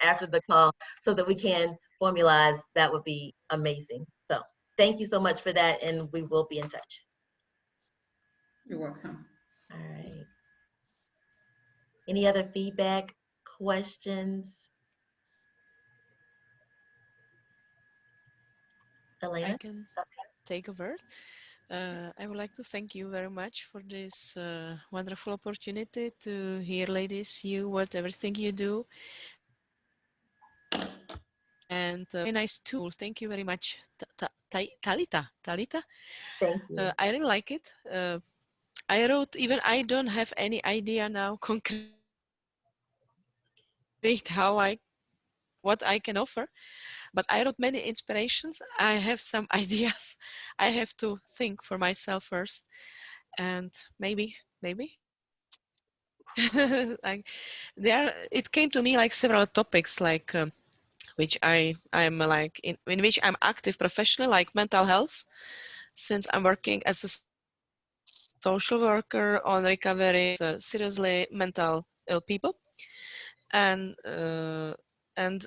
after the call so that we can formalize. That would be amazing. So thank you so much for that, and we will be in touch. You're welcome. All right. Any other feedback, questions? Elena? I can take a word. I would like to thank you very much for this wonderful opportunity to hear, ladies, you, everything you do. And very nice tool. Thank you very much, Talita. Thank you. I really like it. I wrote, even I don't have any idea now concrete what I can offer, but I wrote many inspirations. I have some ideas. I have to think for myself first, and maybe like it came to me like several topics, like which I'm like in which I'm active professionally, like mental health, since I'm working as a social worker on recovery seriously mental ill people. And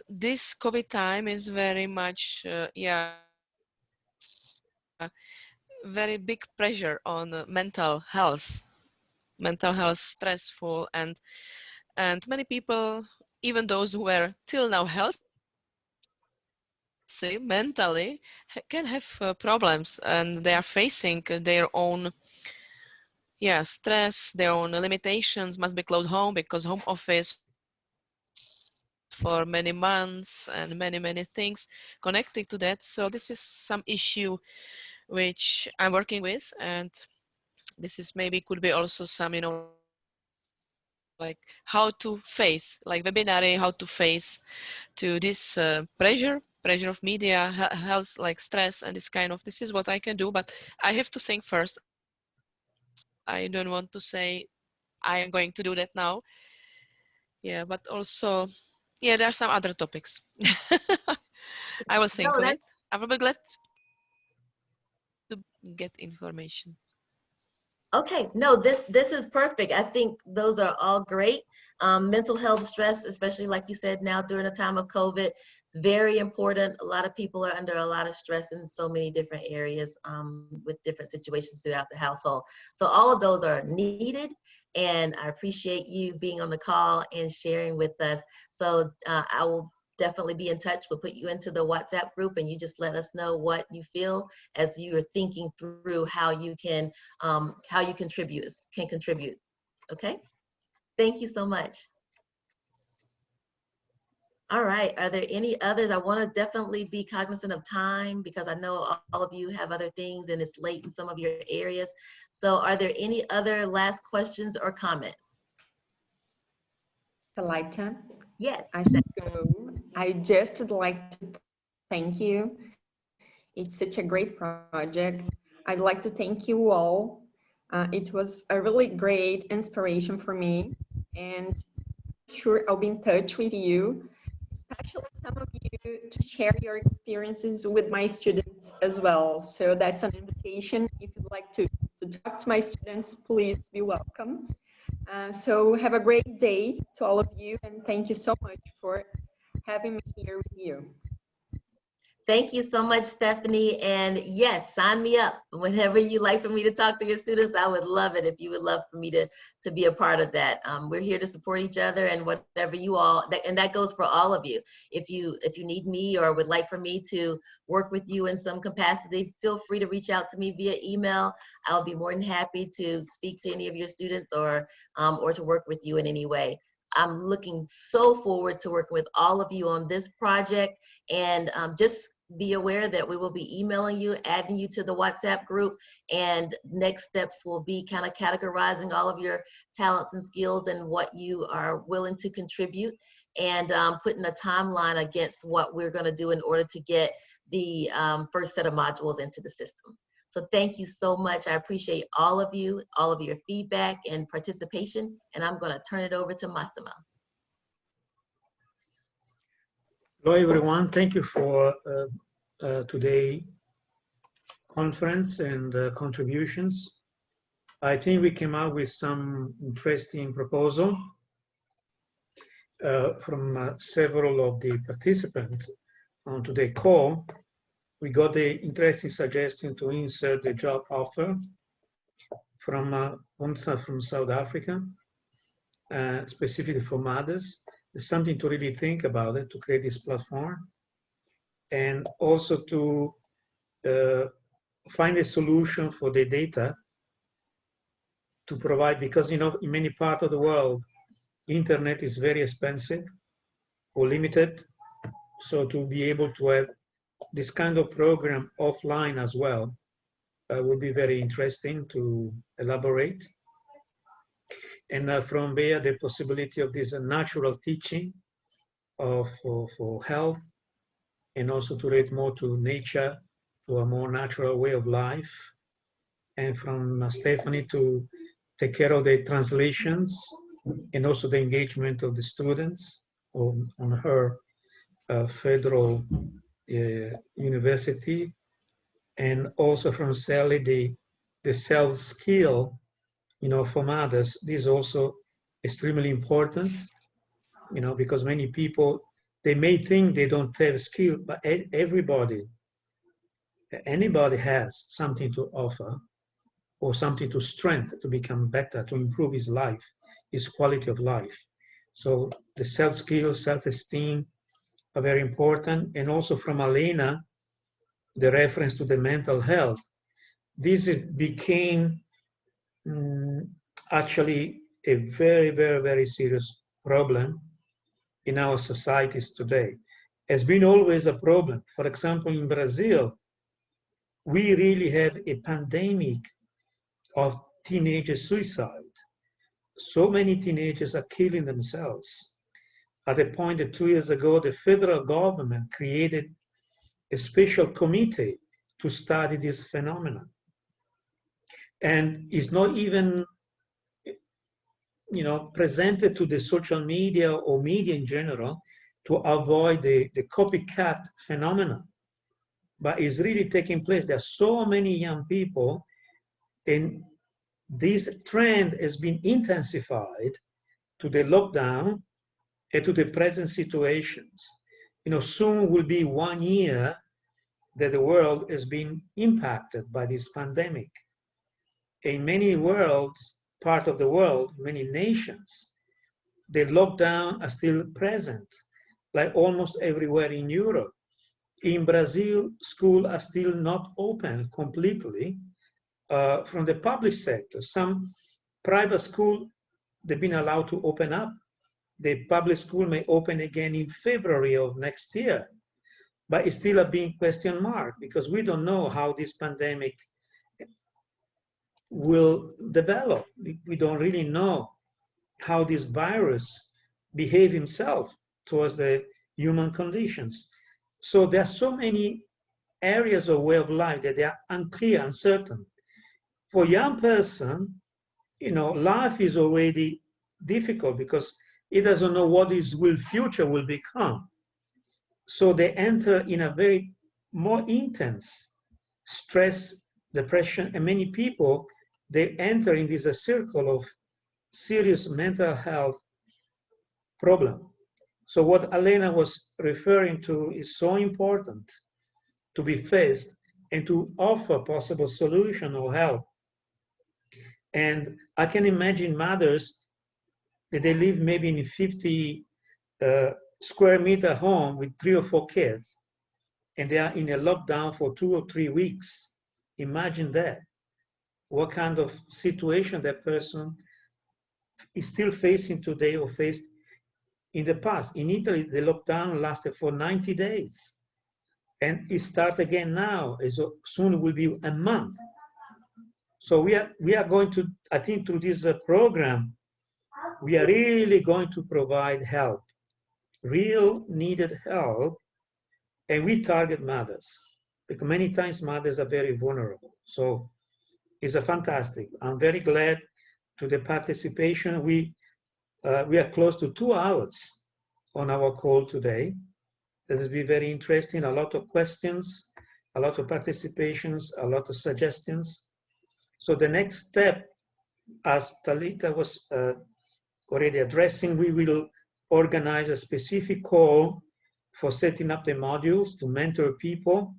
this COVID time is very much very big pressure on mental health stressful, and many people, even those who were till now healthy mentally, can have problems, and they are facing their own stress, their own limitations. Must be closed home because home office for many months and many things connected to that. So this is some issue which I'm working with, and this is maybe could be also some, like how to face, like webinar, how to face to this pressure of media, health, like stress, and this is what I can do, but I have to think first. I don't want to say I am going to do that now. Yeah, but also, there are some other topics. I will think on it. I will be glad to get information. Okay, no, this is perfect. I think those are all great. Mental health stress, especially like you said, now during a time of COVID, it's very important. A lot of people are under a lot of stress in so many different areas with different situations throughout the household. So all of those are needed, and I appreciate you being on the call and sharing with us. So I will definitely be in touch. We'll put you into the WhatsApp group, and you just let us know what you feel as you are thinking through how you can contribute. Okay, thank you so much. All right, are there any others? I want to definitely be cognizant of time because I know all of you have other things and it's late in some of your areas. So are there any other last questions or comments? Talita? Yes. I just would like to thank you. It's such a great project. I'd like to thank you all. It was a really great inspiration for me, and I'm sure I'll be in touch with you, especially some of you, to share your experiences with my students as well. So that's an invitation. If you'd like to talk to my students, please be welcome. So have a great day to all of you, and thank you so much for having me here with you. Thank you so much, Stephanie. And yes, sign me up. Whenever you like for me to talk to your students, I would love it if you would love for me to be a part of that. We're here to support each other, and whatever you all, and that goes for all of you. If you need me or would like for me to work with you in some capacity, feel free to reach out to me via email. I'll be more than happy to speak to any of your students or to work with you in any way. I'm looking so forward to working with all of you on this project, and just be aware that we will be emailing you, adding you to the WhatsApp group, and next steps will be kind of categorizing all of your talents and skills and what you are willing to contribute, and putting a timeline against what we're going to do in order to get the first set of modules into the system. So thank you so much. I appreciate all of you, all of your feedback and participation, and I'm going to turn it over to Massimo. Hello, everyone. Thank you for today's conference and contributions. I think we came out with some interesting proposal from several of the participants on today's call. We got the interesting suggestion to insert the job offer from from South Africa, specifically for mothers. There's something to really think about it, to create this platform, and also to find a solution for the data to provide, because in many parts of the world, internet is very expensive or limited. So to be able to have this kind of program offline as well would be very interesting to elaborate. And from there, the possibility of this natural teaching for health, and also to relate more to nature, to a more natural way of life. And from Stephanie to take care of the translations and also the engagement of the students on her federal university. And also from Sally, the self-skill, for mothers. This is also extremely important, because many people, they may think they don't have skill, but anybody has something to offer, or something to strengthen, to become better, to improve his life, his quality of life. So the self-skill, self-esteem are very important. And also from Elena, the reference to the mental health. This became actually a very, very, very serious problem in our societies today. It's been always a problem. For example, in Brazil, we really have a pandemic of teenager suicide. So many teenagers are killing themselves. At the point that 2 years ago, the federal government created a special committee to study this phenomenon. And it's not even presented to the social media or media in general to avoid the copycat phenomenon. But it's really taking place. There are so many young people, and this trend has been intensified to the lockdown and to the present situations. Soon will be 1 year that the world has been impacted by this pandemic. In many part of the world, many nations, the lockdown are still present, like almost everywhere in Europe. In Brazil, schools are still not open completely from the public sector. Some private schools, they've been allowed to open up. The public school may open again in February of next year, but it's still a big question mark, because we don't know how this pandemic will develop. We don't really know how this virus behave himself towards the human conditions. So there are so many areas of way of life that they are unclear, uncertain. For a young person, life is already difficult because he doesn't know what his future will become. So they enter in a very more intense stress, depression, and many people, they enter in this circle of serious mental health problem. So what Elena was referring to is so important to be faced and to offer possible solution or help. And I can imagine mothers that they live maybe in a 50 square meter home with 3 or 4 kids, and they are in a lockdown for 2 or 3 weeks. Imagine that. What kind of situation that person is still facing today or faced in the past. In Italy, the lockdown lasted for 90 days. And it starts again now. So soon it will be a month. So we are going to, I think through this program, we are really going to provide help, real needed help, and we target mothers, because many times mothers are very vulnerable. So it's a fantastic. I'm very glad to the participation. We are close to 2 hours on our call today. This has been very interesting, a lot of questions, a lot of participations, a lot of suggestions. So the next step as Talita was already addressing, we will organize a specific call for setting up the modules to mentor people.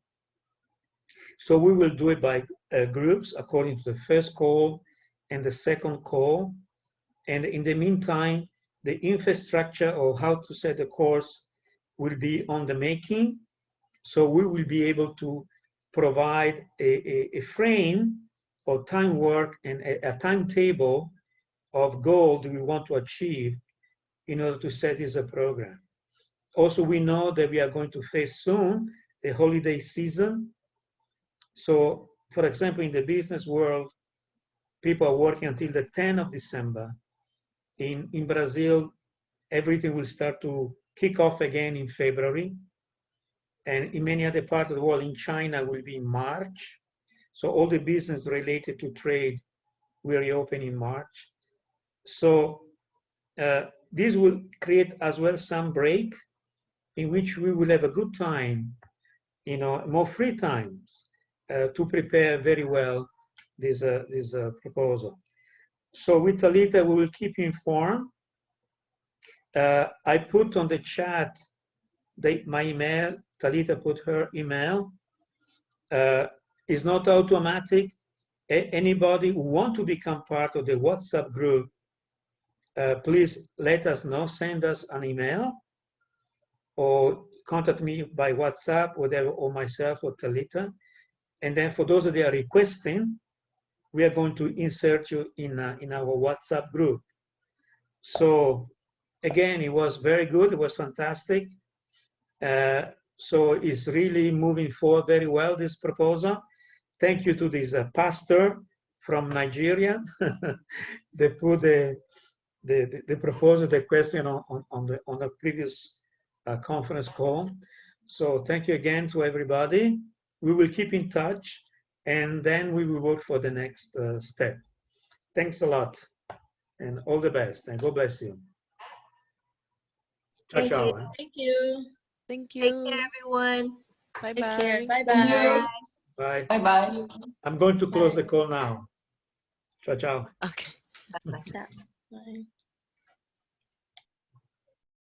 So we will do it by groups according to the first call and the second call. And in the meantime, the infrastructure of how to set the course will be on the making. So we will be able to provide a frame of time work and a timetable of goals we want to achieve in order to set this program. Also, we know that we are going to face soon the holiday season. So, for example, in the business world, people are working until the 10th of December. In Brazil, everything will start to kick off again in February. And in many other parts of the world, in China, will be in March. So all the business related to trade will reopen in March. So this will create as well some break in which we will have a good time, more free times to prepare very well this proposal. So with Talita, we will keep you informed. I put on the chat my email. Talita put her email. It's not automatic. Anybody who wants to become part of the WhatsApp group, please let us know. Send us an email or contact me by WhatsApp, whatever, or myself or Talita. And then for those that are requesting, we are going to insert you in our WhatsApp group. So again, it was very good. It was fantastic. So it's really moving forward very well, this proposal. Thank you to this pastor from Nigeria. They put the proposal, the question on the previous conference call. So thank you again to everybody. We will keep in touch, and then we will work for the next step. Thanks a lot, and all the best, and God bless you. Ciao, Thank ciao. you. Thank you. Thank you. Take care, everyone. Bye Take bye. care. Bye Thank bye. you. Bye. Bye bye. I'm going to close Bye. the call now. Ciao, ciao. Okay. Bye-bye. Ciao. Bye.